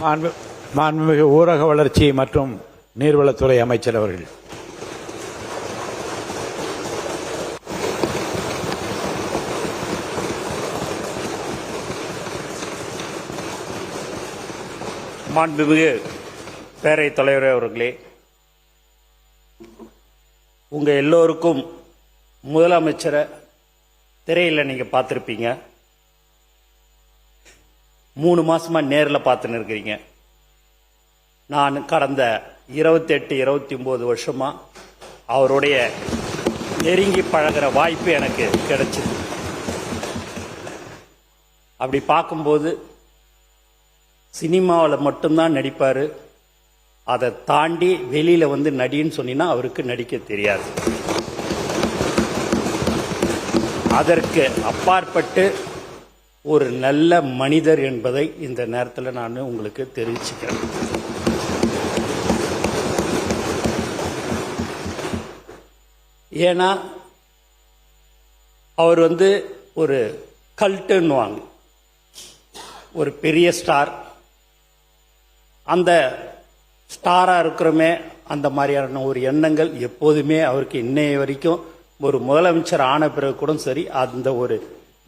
மாண்புமிகு ஊரக வளர்ச்சி மற்றும் நீர்வளத்துறை அமைச்சர் அவர்கள். மாண்புமிகு பேரவைத் தலைவர் அவர்களே, உங்க எல்லோருக்கும் முதலமைச்சரை திரையில் நீங்க பார்த்திருப்பீங்க. 3 மாசமா நேரில் பார்த்துன்னு இருக்கிறீங்க. நான் கடந்த 28-29 வருஷமா அவருடைய நெருங்கி பழகிற வாய்ப்பு எனக்கு கிடைச்சது. அப்படி பார்க்கும்போது சினிமாவில் மட்டும்தான் நடிப்பார். அதை தாண்டி வெளியில வந்து நடின்னு சொன்னீங்கன்னா அவருக்கு நடிக்க தெரியாது. அதற்கு அப்பாற்பட்டு ஒரு நல்ல மனிதர் என்பதை இந்த நேரத்தில் நான் உங்களுக்கு தெரிவிச்சுக்கிறேன். ஏன்னா அவர் ஒரு கல்ட்டுன்னுவாங்க, ஒரு பெரிய ஸ்டார். அந்த ஸ்டாரா இருக்கிறோமே அந்த மாதிரியான ஒரு எண்ணங்கள் எப்போதுமே அவருக்கு இன்னைய வரைக்கும், ஒரு முதலமைச்சர் ஆன பிறகு கூட சரி, அந்த ஒரு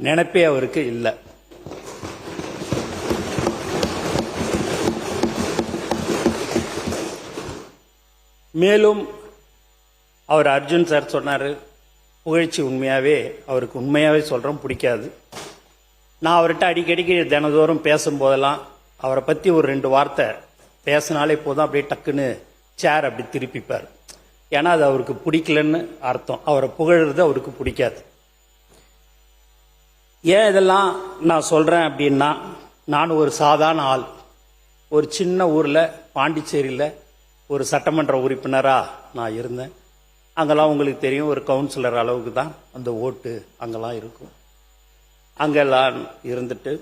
நினைப்பே அவருக்கு இல்லை. மேலும் அவர் அர்ஜுன் சார் சொன்னாரு, புகழ்ச்சி அவருக்கு உண்மையாவே சொல்றோம் பிடிக்காது. நான் அவர்கிட்ட அடிக்கடிக்கு தினதோறும் பேசும்போதெல்லாம் அவரை பத்தி ஒரு 2 வார்த்தை பேசினாலே போதும், அப்படியே டக்குன்னு சேர் அப்படி திருப்பிப்பார். ஏன்னா அது அவருக்கு பிடிக்கலன்னு அர்த்தம். அவரை புகழ்றது அவருக்கு பிடிக்காது. ஏன் இதெல்லாம் நான் சொல்றேன் அப்படின்னா, நான் ஒரு சாதாரண ஆள். ஒரு சின்ன ஊர்ல பாண்டிச்சேரியில் ஒரு சட்டமன்ற உறுப்பினரா நான் இருந்தேன். அங்கெல்லாம் உங்களுக்கு தெரியும், ஒரு கவுன்சிலர் அளவுக்கு தான் அந்த ஓட்டு அங்கெல்லாம் இருக்கும். அங்கெல்லாம் இருந்துட்டு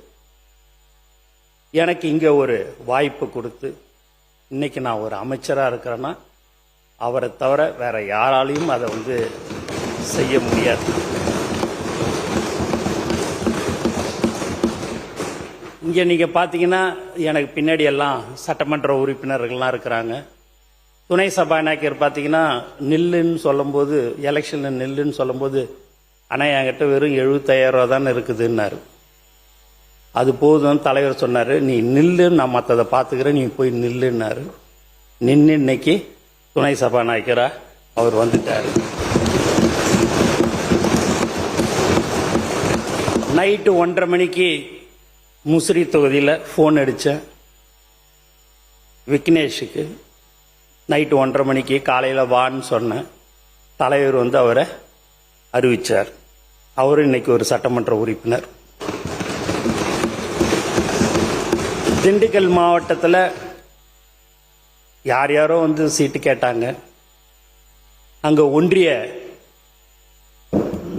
எனக்கு இங்க ஒரு வாய்ப்பு கொடுத்து இன்னைக்கு நான் ஒரு அமைச்சரா இருக்கிறேன்னா அவரை தவிர வேற யாராலையும் அதை செய்ய முடியாது. இங்க நீங்க பாத்தீங்கன்னா எனக்கு பின்னாடி எல்லாம் சட்டமன்ற உறுப்பினர்கள்லாம் இருக்கிறாங்க. துணை சபாநாயகர் பாத்தீங்கன்னா நில்லுன்னு சொல்லும்போது, எலெக்ஷன்ல நில்லுன்னு சொல்லும்போது, ஆனா என்கிட்ட வெறும் 75,000 ரூபா தான் இருக்குதுன்னாரு. அது போதும் தலைவர் சொன்னாரு, நீ நில்லு, நான் மற்றதை பார்த்துக்கிறேன், நீ போய் நில்லுன்னாரு. நின்று இன்னைக்கு துணை சபாநாயகரா அவர் வந்துட்டாரு. நைட்டு 1:30 மணிக்கு முசிறி தொகுதியில் போன் அடிச்சேன் விக்னேஷுக்கு. நைட்டு 1:30 மணிக்கு காலையில் வான்னு சொன்னேன். தலைவர் அவரை அறிவிச்சார். அவரு இன்னைக்கு ஒரு சட்டமன்ற உறுப்பினர். திண்டுக்கல் மாவட்டத்தில் யார் யாரோ சீட்டு கேட்டாங்க. அங்க ஒன்றிய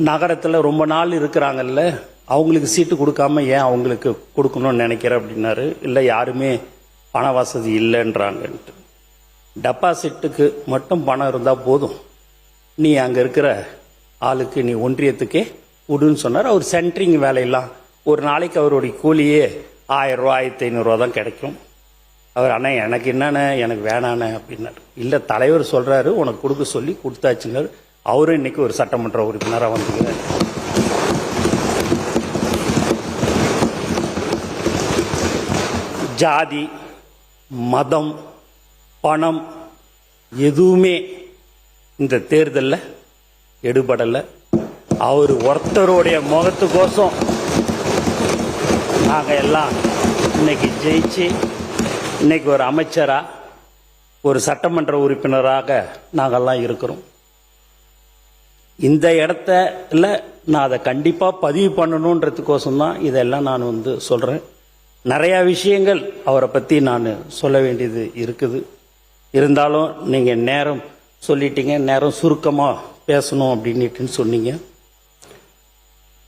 நகரத்தில் ரொம்ப நாள் இருக்கிறாங்கல்ல, அவங்களுக்கு சீட்டு கொடுக்காம ஏன் அவங்களுக்கு கொடுக்கணும்னு நினைக்கிற அப்படின்னாரு. இல்லை, யாருமே பண வசதி இல்லைன்றாங்கன்ட்டு. டெபாசிட்டுக்கு மட்டும் பணம் இருந்தா போதும், நீ அங்க இருக்கிற ஆளுக்கு நீ ஒன்றியத்துக்கே விடுன்னு சொன்னார். அவர் சென்ட்ரிங் வேலையெல்லாம் ஒரு நாளைக்கு அவருடைய கூலியே 1000 ரூபா 1500 ரூபா தான் கிடைக்கும். அவர் அண்ணா எனக்கு என்னண்ணே, எனக்கு வேணாண்ணே அப்படின்னாரு. இல்லை, தலைவர் சொல்றாரு உனக்கு கொடுக்க சொல்லி கொடுத்தாச்சுங்க. அவரும் இன்னைக்கு ஒரு சட்டமன்ற உறுப்பினராக வந்துக்கிறார். ஜாதி, மதம், பணம் எதுவுமே இந்த தேர்தலில் எடுபடலை. அவர் ஒருத்தருடைய முகத்துக்கோசம் நாங்கள் எல்லாம் இன்னைக்கு ஜெயிச்சு இன்னைக்கு ஒரு அமைச்சரா, ஒரு சட்டமன்ற உறுப்பினராக நாங்கெல்லாம் இருக்கிறோம். இந்த இடத்துல நான் அதை கண்டிப்பா பதிவு பண்ணணுன்றதுக்கோசம் தான் இதெல்லாம் நான் சொல்றேன். நிறைய விஷயங்கள் அவரை பத்தி நான் சொல்ல வேண்டியது இருக்குது. இருந்தாலும் நீங்க நேரம் சொல்லிட்டீங்க, நேரம் சுருக்கமா பேசணும் அப்படின்னு சொன்னீங்க.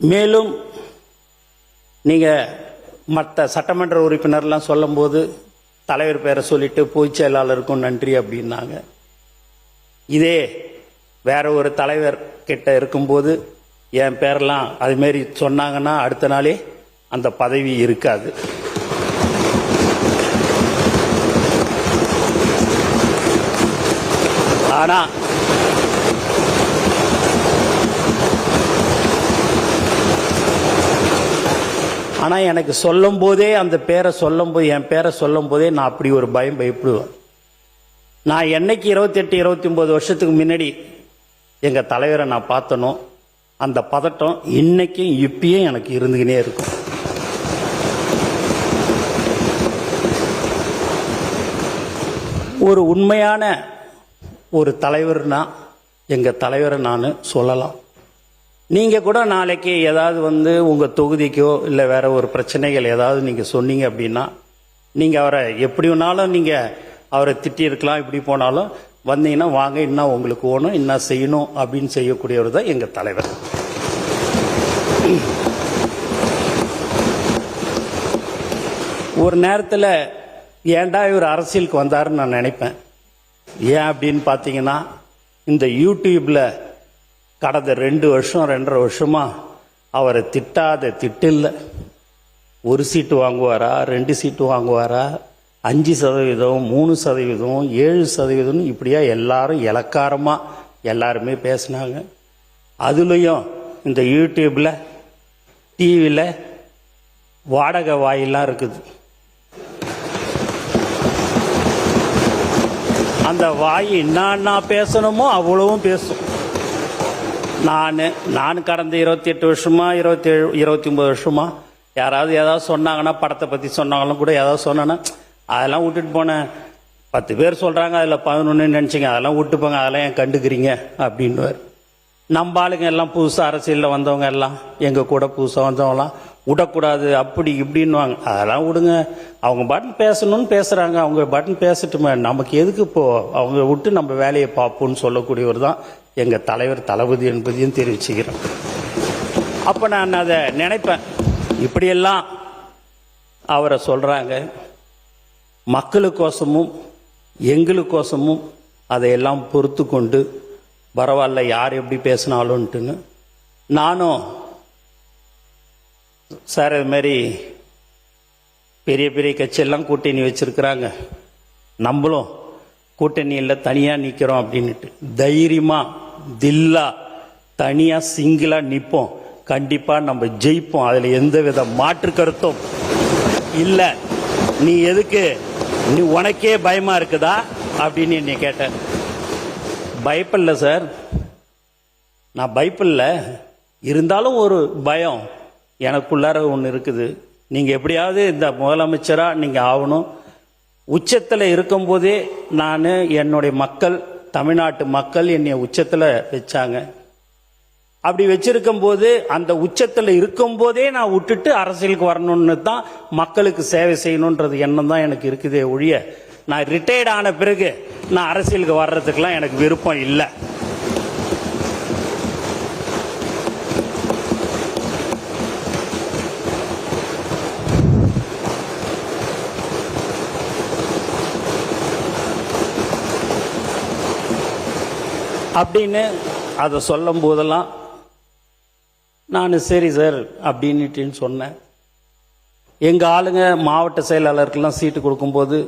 மேலும் நீங்க மற்ற சட்டமன்ற உறுப்பினர்லாம் சொல்லும் போது தலைவர் பேரை சொல்லிட்டு பொதுச் செயலாளருக்கும் நன்றி அப்படின்னாங்க. இதே வேற ஒரு தலைவர் கிட்ட இருக்கும்போது என் பேரெல்லாம் அது மாதிரி சொன்னாங்கன்னா அடுத்த நாளே அந்த பதவி இருக்காது. ஆனா எனக்கு சொல்லும் போதே அந்த பேரை சொல்லும் போது, என் பேரை சொல்லும் போதே நான் அப்படி ஒரு பயப்படுவேன். நான் என்னைக்கு 28 29 வருஷத்துக்கு முன்னாடி எங்க தலைவரை நான் பார்த்தனோ அந்த பதட்டம் இன்னைக்கும் இப்பயும் எனக்கு இருந்துகினே இருக்கும். ஒரு உண்மையான ஒரு தலைவர்னா எங்க தலைவரை நான் சொல்லலாம். நீங்க கூட நாளைக்கு ஏதாவது உங்க தொகுதிக்கோ இல்ல வேற ஒரு பிரச்சனைகள் ஏதாவது நீங்க சொன்னீங்க அப்படின்னா, நீங்க அவரை எப்படி வேணாலும் நீங்க அவரை திட்டி இருக்கலாம், இப்படி போனாலும் வந்தீங்கன்னா வாங்க, என்ன உங்களுக்கு வேணும், என்ன செய்யணும் அப்படின்னு செய்யக்கூடியவர் தான் எங்க தலைவர். ஒரு நேரத்தில் ஏன்டா இவர் அரசியலுக்கு வந்தாருன்னு நான் நினைப்பேன். ஏன் அப்படின்னு பார்த்தீங்கன்னா, இந்த யூடியூப்ல கடந்த 2 வருஷம் 2.5 வருஷமா அவரை திட்டாத திட்டில்லை. 1 சீட்டு வாங்குவாரா, 2 சீட்டு வாங்குவாரா, 5%, 3%, 7% இப்படியா எல்லாரும் இலக்காரமா எல்லாருமே பேசினாங்க. அதுலயும் இந்த யூடியூப்ல டிவியில் வாடகை வாயிலாம் இருக்குது. அந்த வாய் என்ன பேசணுமோ அவ்வளவும் பேசும். நான் கடந்த 28 வருஷமா 29 வருஷமா யாராவது ஏதாவது சொன்னாங்கன்னா, படத்தை பத்தி சொன்னாங்களும் கூட ஏதாவது சொன்னா அதெல்லாம் விட்டுட்டு போனேன். 10 பேர் சொல்றாங்க, அதுல 11 நினைச்சிங்க, அதெல்லாம் விட்டுப்பாங்க, அதெல்லாம் ஏன் கண்டுக்கிறீங்க அப்படின்னு. நம்ம ஆளுங்க எல்லாம் புதுசா அரசியல்ல வந்தவங்க எல்லாம் எங்க கூட புதுசா வந்தவங்கலாம் விடக்கூடாது அப்படி இப்படின்னுவாங்க. அதெல்லாம் விடுங்க, அவங்க பட்டன் பேசணும்னு பேசுறாங்க, அவங்க பட்டன் பேசட்டுமே, நமக்கு எதுக்கு இப்போ, அவங்க விட்டு நம்ம வேலையை பார்ப்போம்னு சொல்லக்கூடியவர் தான் எங்க தலைவர் தளபதி என்பதையும் தெரிவிச்சுக்கிறேன். அப்ப நான் அதை நினைப்பேன், இப்படியெல்லாம் அவரை சொல்றாங்க, மக்களுக்கோசமும் எங்களுக்கோசமும் அதையெல்லாம் பொறுத்து கொண்டு பரவாயில்ல யார் எப்படி பேசினாலும்ட்டுன்னு நானும் சார் இது மாதிரி பெரிய பெரிய கட்சியெல்லாம் கூட்டணி வச்சிருக்கிறாங்க, நம்மளும் கூட்டணியில் தனியாக நிற்கிறோம் அப்படின்ட்டு தைரியமா தில்லா தனியா சிங்கிளா நிற்போம், கண்டிப்பா நம்ம ஜெயிப்போம், அதுல எந்த வித மாற்று கருத்தும் இல்லை. நீ எதுக்கு, நீ உனக்கே பயமா இருக்குதா அப்படின்னு நீ கேட்ட. பயப்படல சார், நான் பயப்படல, இருந்தாலும் ஒரு பயம் எனக்குள்ளார ஒன்று இருக்குது. நீங்க எப்படியாவது இந்த முதலமைச்சரா நீங்க ஆகணும். உச்சத்தில் இருக்கும்போதே நான் என்னுடைய மக்கள், தமிழ்நாட்டு மக்கள் என்னை உச்சத்தில் வச்சாங்க. அப்படி வச்சிருக்கும் போது அந்த உச்சத்தில் இருக்கும் போதே நான் விட்டுட்டு அரசியலுக்கு வரணும்னு தான், மக்களுக்கு சேவை செய்யணுன்றது எண்ணம் தான் எனக்கு இருக்குதே ஒழிய, நான் ரிட்டையர்ட் ஆன பிறகு நான் அரசியலுக்கு வர்றதுக்கெல்லாம் எனக்கு விருப்பம் இல்லை. அப்படின்னு அதை சொல்லும் போதெல்லாம் நான் சரி சார் அப்படின்னுட்டு சொன்னேன். எங்க ஆளுங்க மாவட்ட செயலாளருக்கெல்லாம் சீட்டு கொடுக்கும்போது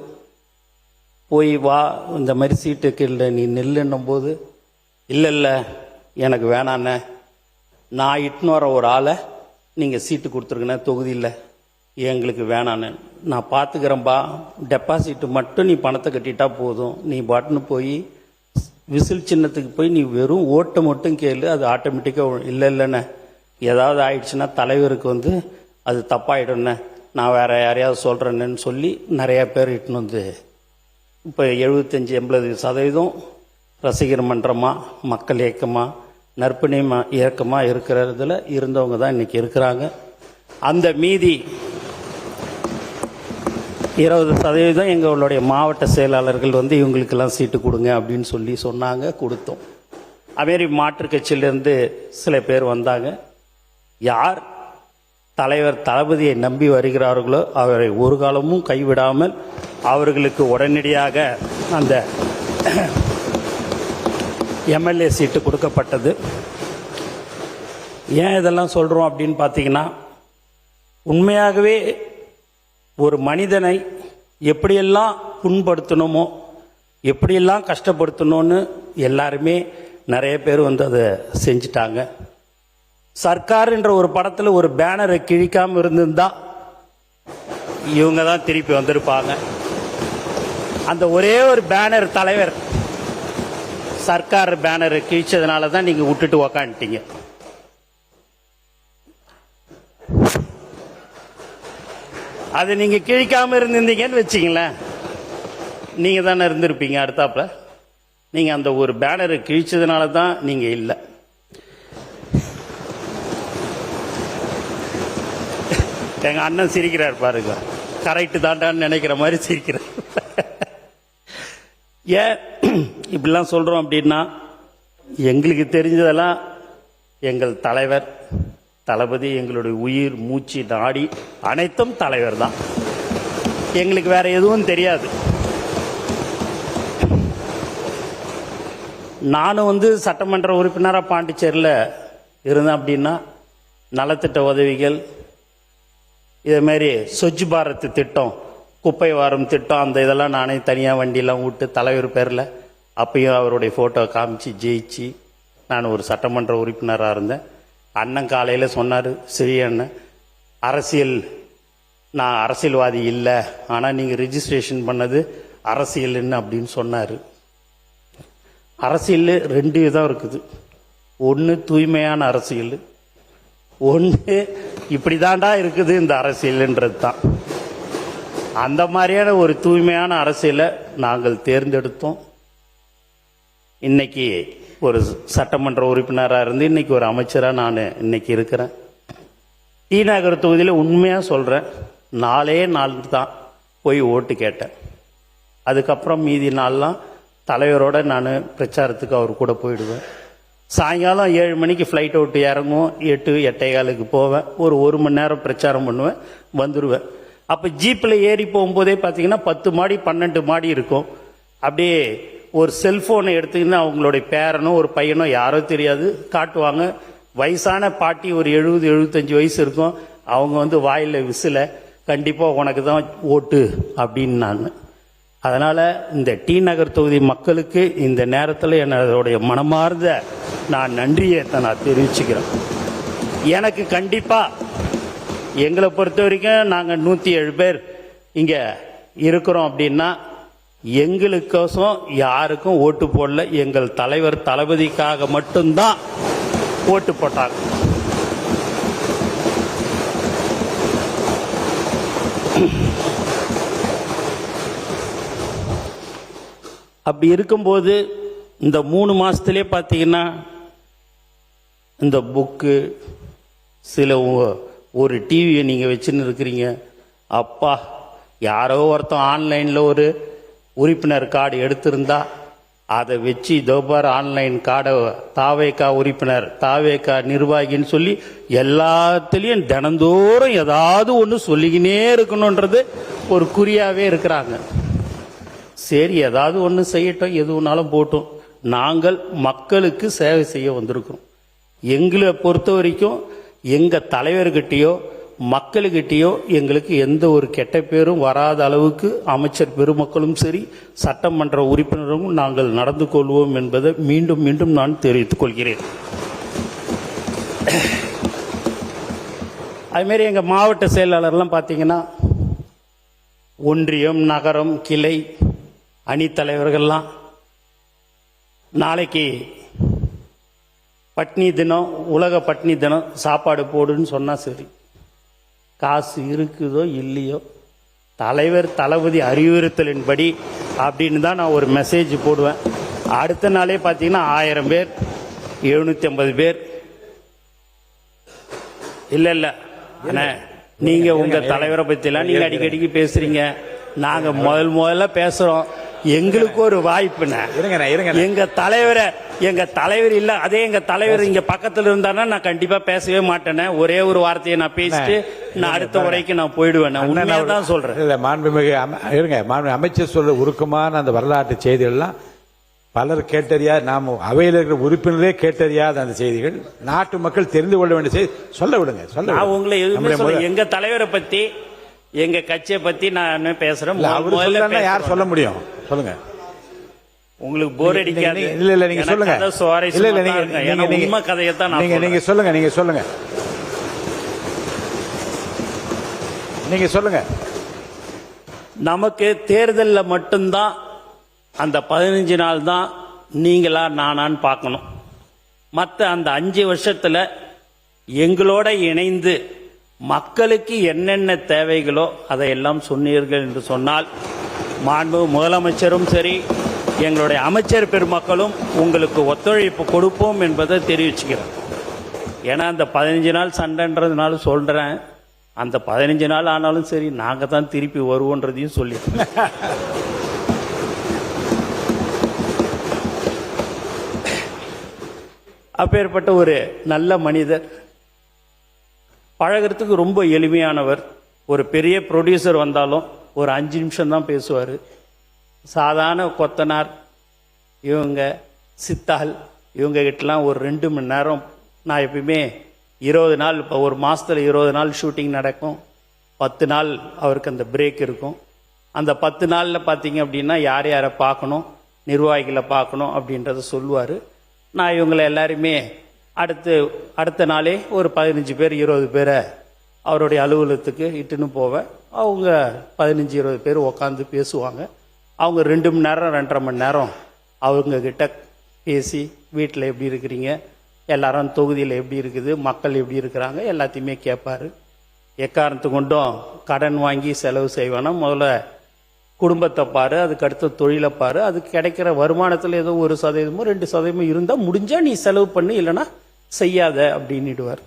போய் வா இந்த மாதிரி சீட்டுக்கு இல்லை நீ நெல்லுன்னும் போது, இல்லை இல்லை எனக்கு வேணாண்ணே, நான் இட்டுன்னு வர ஒரு ஆளை நீங்கள் சீட்டு கொடுத்துருக்கண்ணே தொகுதியில், எங்களுக்கு வேணான்னு, நான் பார்த்துக்கிறேன்பா, டெபாசிட் மட்டும் நீ பணத்தை கட்டிட்டா போதும், நீ பாட்டுன்னு போய் விசில் சின்னத்துக்கு போய் நீ வெறும் ஓட்டை மட்டும் கேளு, அது ஆட்டோமேட்டிக்காக. இல்லை இல்லைண்ணே, ஏதாவது ஆயிடுச்சுன்னா தலைவருக்கு அது தப்பாயிடும்ண்ணே, நான் வேற யாரையாவது சொல்கிறேன்னு சொல்லி நிறையா பேர் இட்டுன்னு இப்போ 75-80% ரசிகர் மன்றமா, மக்கள் இயக்கமா, நற்பணி இயக்கமா இருக்கிறதுல இருந்தவங்க தான் இன்னைக்கு இருக்கிறாங்க. அந்த மீதி 20% எங்களுடைய மாவட்ட செயலாளர்கள் இவங்களுக்கெல்லாம் சீட்டு கொடுங்க அப்படின்னு சொல்லி சொன்னாங்க, கொடுத்தோம். அதுமாரி மாற்றுக் கட்சியிலிருந்து சில பேர் வந்தாங்க. யார் தலைவர் தளபதியை நம்பி வருகிறார்களோ அவரை ஒரு காலமும் கைவிடாமல் அவர்களுக்கு உடனடியாக அந்த எம்எல்ஏ சீட்டு கொடுக்கப்பட்டது. ஏன் இதெல்லாம் சொல்றோம் அப்படின்னு பார்த்தீங்கன்னா, உண்மையாகவே ஒரு மனிதனை எப்படியெல்லாம் புண்படுத்தணுமோ, எப்படியெல்லாம் கஷ்டப்படுத்தணும்னு எல்லாருமே நிறைய பேர் வந்து அதை செஞ்சிட்டாங்க. சர்க்கார்ன்ற ஒரு படத்துல ஒரு பேனரை கிழிக்காம இருந்திருந்தா இவங்க தான் திருப்பி வந்திருப்பாங்க. அந்த ஒரே ஒரு பேனர் தலைவர் சர்க்கார் பேனர் கிழிச்சதுனால தான் நீங்க விட்டுட்டு உக்காந்துட்டீங்க. அது நீங்க கிழிக்காம இருந்திருந்தீங்கன்னு வச்சீங்களேன், நீங்க தானே இருந்திருப்பீங்க அடுத்தாப்புல. நீங்க அந்த ஒரு பேனரை கிழிச்சதுனால தான் நீங்க இல்லை. எங்க அண்ணன் சிரிக்கிறார் பாருங்க, கரெக்டு தாண்டான்னு நினைக்கிற மாதிரி சிரிக்கிறார். ஏன் இப்படிலாம் சொல்றோம் அப்படின்னா, எங்களுக்கு தெரிஞ்சதெல்லாம் எங்கள் தலைவர் தளபதி, எங்களுடைய உயிர் மூச்சு நாடி அனைத்தும் தலைவர் தான். எங்களுக்கு வேற எதுவும் தெரியாது. நானும் வந்து சட்டமன்ற உறுப்பினராக பாண்டிச்சேரியில் இருந்தேன் அப்படின்னா நலத்திட்ட உதவிகள், இதேமாரி ஸ்வச் பாரத் திட்டம், குப்பை வாரம் திட்டம், அந்த இதெல்லாம் நானே தனியாக வண்டியெல்லாம் விட்டு தலைவர் பேரில் அப்பயும் அவருடைய ஃபோட்டோ காமிச்சு ஜெயிச்சு நான் ஒரு சட்டமன்ற உறுப்பினராக இருந்தேன். அண்ணன் காலையில் சொன்னார், சரி அண்ணன், நான் அரசியல்வாதி இல்லை, ஆனால் நீங்கள் ரிஜிஸ்ட்ரேஷன் பண்ணது அரசியல்னு அப்படின்னு சொன்னார். அரசியல் ரெண்டு விதம் இருக்குது. ஒன்று தூய்மையான அரசியல், ஒன்று இப்படி தாண்டா இருக்குது இந்த அரசியல்ன்றது தான். அந்த மாதிரியான ஒரு தூய்மையான அரசியலை நாங்கள் தேர்ந்தெடுத்தோம். இன்னைக்கு ஒரு சட்டமன்ற உறுப்பினராக இருந்து இன்னைக்கு ஒரு அமைச்சராக நான் இன்னைக்கு இருக்கிறேன். டி நகர் தொகுதியில் உண்மையாக சொல்கிறேன், 4 நாள் தான் போய் ஓட்டு கேட்டேன். அதுக்கப்புறம் மீதி நாள்லாம் தலைவரோட நான் பிரச்சாரத்துக்கு அவர் கூட போயிடுவேன். சாயங்காலம் 7 மணிக்கு ஃப்ளைட் அவுட்டு இறங்கும், 8-8:15 போவேன். ஒரு 1 மணி நேரம் பிரச்சாரம் பண்ணுவேன், வந்துடுவேன். அப்போ ஜீப்பில் ஏறி போகும்போதே பார்த்தீங்கன்னா 10 மாடி 12 மாடி இருக்கும். அப்படியே ஒரு செல்ஃபோனை எடுத்துக்கின்னு அவங்களுடைய பேரனோ ஒரு பையனோ யாரோ தெரியாது காட்டுவாங்க. வயசான பாட்டி, ஒரு 70-75 வயசு இருக்கும். அவங்க வந்து வாயில் விசில, கண்டிப்பாக உனக்கு தான் ஓட்டு அப்படின்னு நான். அதனால் இந்த டி நகர் தொகுதி மக்களுக்கு இந்த நேரத்தில் என்னுடைய மனமார்ந்த நான் நன்றியை நான் தெரிவிச்சுக்கிறேன். எனக்கு கண்டிப்பாக எங்களை பொறுத்த வரைக்கும் நாங்கள் 107 பேர் இங்கே இருக்கிறோம் அப்படின்னா எங்களுக்கோசம் யாருக்கும் ஓட்டு போடல. எங்கள் தலைவர் தளபதிக்காக மட்டும்தான் ஓட்டு போட்டாங்க. அப்படி இருக்கும்போது இந்த 3 மாசத்திலே பார்த்தீங்கன்னா இந்த புக்கு, சில ஒரு டிவியை நீங்கள் வச்சுன்னு இருக்கிறீங்க. அப்பா, யாரோ ஒருத்தன் ஆன்லைனில் ஒரு உறுப்பினர் கார்டு எடுத்திருந்தா அதை வச்சு தோபார் ஆன்லைன் கார்டை தாவேக்கா உறுப்பினர், தாவேக்கா நிர்வாகின்னு சொல்லி எல்லாத்துலேயும் தினந்தோறும் ஏதாவது ஒன்று சொல்லிக்கினே இருக்கணுன்றது ஒரு குறியாகவே இருக்கிறாங்க. சரி, ஏதாவது ஒன்று செய்யட்டும், எதுனாலும் போட்டோம். நாங்கள் மக்களுக்கு சேவை செய்ய வந்திருக்கிறோம். எங்களை பொறுத்த வரைக்கும் எங்கள் தலைவர்கிட்டையோ மக்களுக்கிட்டேயோ எங்களுக்கு எந்த ஒரு கெட்ட பேரும் வராத அளவுக்கு அமைச்சர் பெருமக்களும் சரி, சட்டமன்ற உறுப்பினரும் நாங்கள் நடந்து கொள்வோம் என்பதை மீண்டும் மீண்டும் நான் தெரிவித்துக் கொள்கிறேன். அதுமாரி எங்கள் மாவட்ட செயலாளர்லாம் பார்த்தீங்கன்னா ஒன்றியம், நகரம், கிளை அணி தலைவர்கள்லாம் நாளைக்கு பட்னி தினம், உலக பட்னி தினம், சாப்பாடு போடுன்னு சொன்னால் சரி, காசு இருக்குதோ இல்லையோ தலைவர் தளபதி அறிவுறுத்தலின்படி அப்படின்னு தான் நான் ஒரு மெசேஜ் போடுவேன். அடுத்த நாளே பார்த்தீங்கன்னா 1000 பேர், 750 பேர். இல்லை அண்ணே, நீங்க உங்க தலைவரை பற்றிலாம் நீங்க அடிக்கடிக்கு பேசுறீங்க. நாங்க முதல்ல பேசுறோம். எங்களுக்கு ஒரு வாய்ப்புண்ணே. எங்க தலைவர் இல்ல, அதே எங்க தலைவர் இங்க பக்கத்துல இருந்தானா நான் கண்டிப்பா பேசவே மாட்டேனே. ஒரே ஒரு வார்த்தையை நான் பேசிட்டு நான் அடுத்த உரைக்கு நான் போயிடுவேன். உண்மையாதான் சொல்றேன். மாண்புமிகு அமைச்சர் சொல்ற உருக்கமான அந்த வரலாற்று செய்திகள்லாம் பலர் கேட்டறியாது, நாம் அவையில் இருக்கிற உறுப்பினரே கேட்டறியாத அந்த செய்திகள் நாட்டு மக்கள் தெரிந்து கொள்ள வேண்டிய செய்தி. சொல்ல விடுங்க, சொல்ல. உங்களை எதுவுமே எங்க தலைவரை பத்தி, எங்க கட்சியை பத்தி நான் பேசுறேன். யார் சொல்ல முடியும்? சொல்லுங்க. உங்களுக்கு போர் அடிக்காது. இல்ல நீங்க எனக்கு சொல்லுங்க. கதை சுவாரஸ்யமா இல்ல தான் இருக்கும். ஏன்னா உண்மை கதையைத்தான் நான் நீங்க சொல்றேன். நீங்க சொல்லுங்க. நீங்க சொல்லுங்க. நமக்கு தேர்தலில் மட்டும்தான் அந்த 15 நாள் தான் நீங்களா நானான்னு பார்க்கணும். மற்ற அந்த 5 வருஷத்துல எங்களோட இணைந்து மக்களுக்கு என்னென்ன தேவைகளோ அதையெல்லாம் சொன்னீர்கள் என்று சொன்னால் மாண்பு முதலமைச்சரும் சரி எங்களுடைய அமைச்சர் பெருமக்களும் உங்களுக்கு ஒத்துழைப்பு கொடுப்போம் என்பதை தெரிவிச்சுக்கிறேன். ஏன்னா அந்த 15 நாள் சண்டைன்றதுனால சொல்றேன், அந்த 15 நாள் ஆனாலும் சரி நாங்கள் தான் திருப்பி வருவோன்றதையும் சொல்லி அப்பேற்பட்ட ஒரு நல்ல மனிதர், பழகிறதுக்கு ரொம்ப எளிமையானவர். ஒரு பெரிய ப்ரொடியூசர் வந்தாலும் ஒரு 5 நிமிஷம் தான் பேசுவார். சாதாரண கொத்தனார் இவங்க சித்தால் இவங்க கிட்டலாம் ஒரு 2 மணி நேரம். நான் எப்பயுமே 20 நாள், இப்போ ஒரு மாதத்தில் 20 நாள் ஷூட்டிங் நடக்கும். 10 நாள் அவருக்கு அந்த பிரேக் இருக்கும். அந்த 10 நாளில் பார்த்தீங்க அப்படின்னா யார் யாரை பார்க்கணும், நிர்வாகிகளை பார்க்கணும் அப்படின்றத சொல்லுவார். நான் இவங்களை எல்லாருமே அடுத்த நாளே ஒரு 15 பேர் 20 பேரை அவருடைய அலுவலகத்துக்கு இட்டுன்னு போவேன். அவங்க 15-20 பேர் உக்காந்து பேசுவாங்க. அவங்க 2 மணி நேரம் 2.5 மணி நேரம் அவங்க கிட்ட பேசி வீட்டில் எப்படி இருக்கிறீங்க, எல்லாரும் தொகுதியில் எப்படி இருக்குது, மக்கள் எப்படி இருக்கிறாங்க எல்லாத்தையுமே கேட்பார். எக்காரணத்து கொண்டும் கடன் வாங்கி செலவு செய்வானா, முதல்ல குடும்பத்தை பாரு, அதுக்கு அடுத்த தொழிலை பாரு, அதுக்கு கிடைக்கிற வருமானத்தில் ஏதோ 1% 2% இருந்தால் முடிஞ்சா நீ செலவு பண்ணு, இல்லைன்னா செய்யாத அப்படின்னுடுவார்.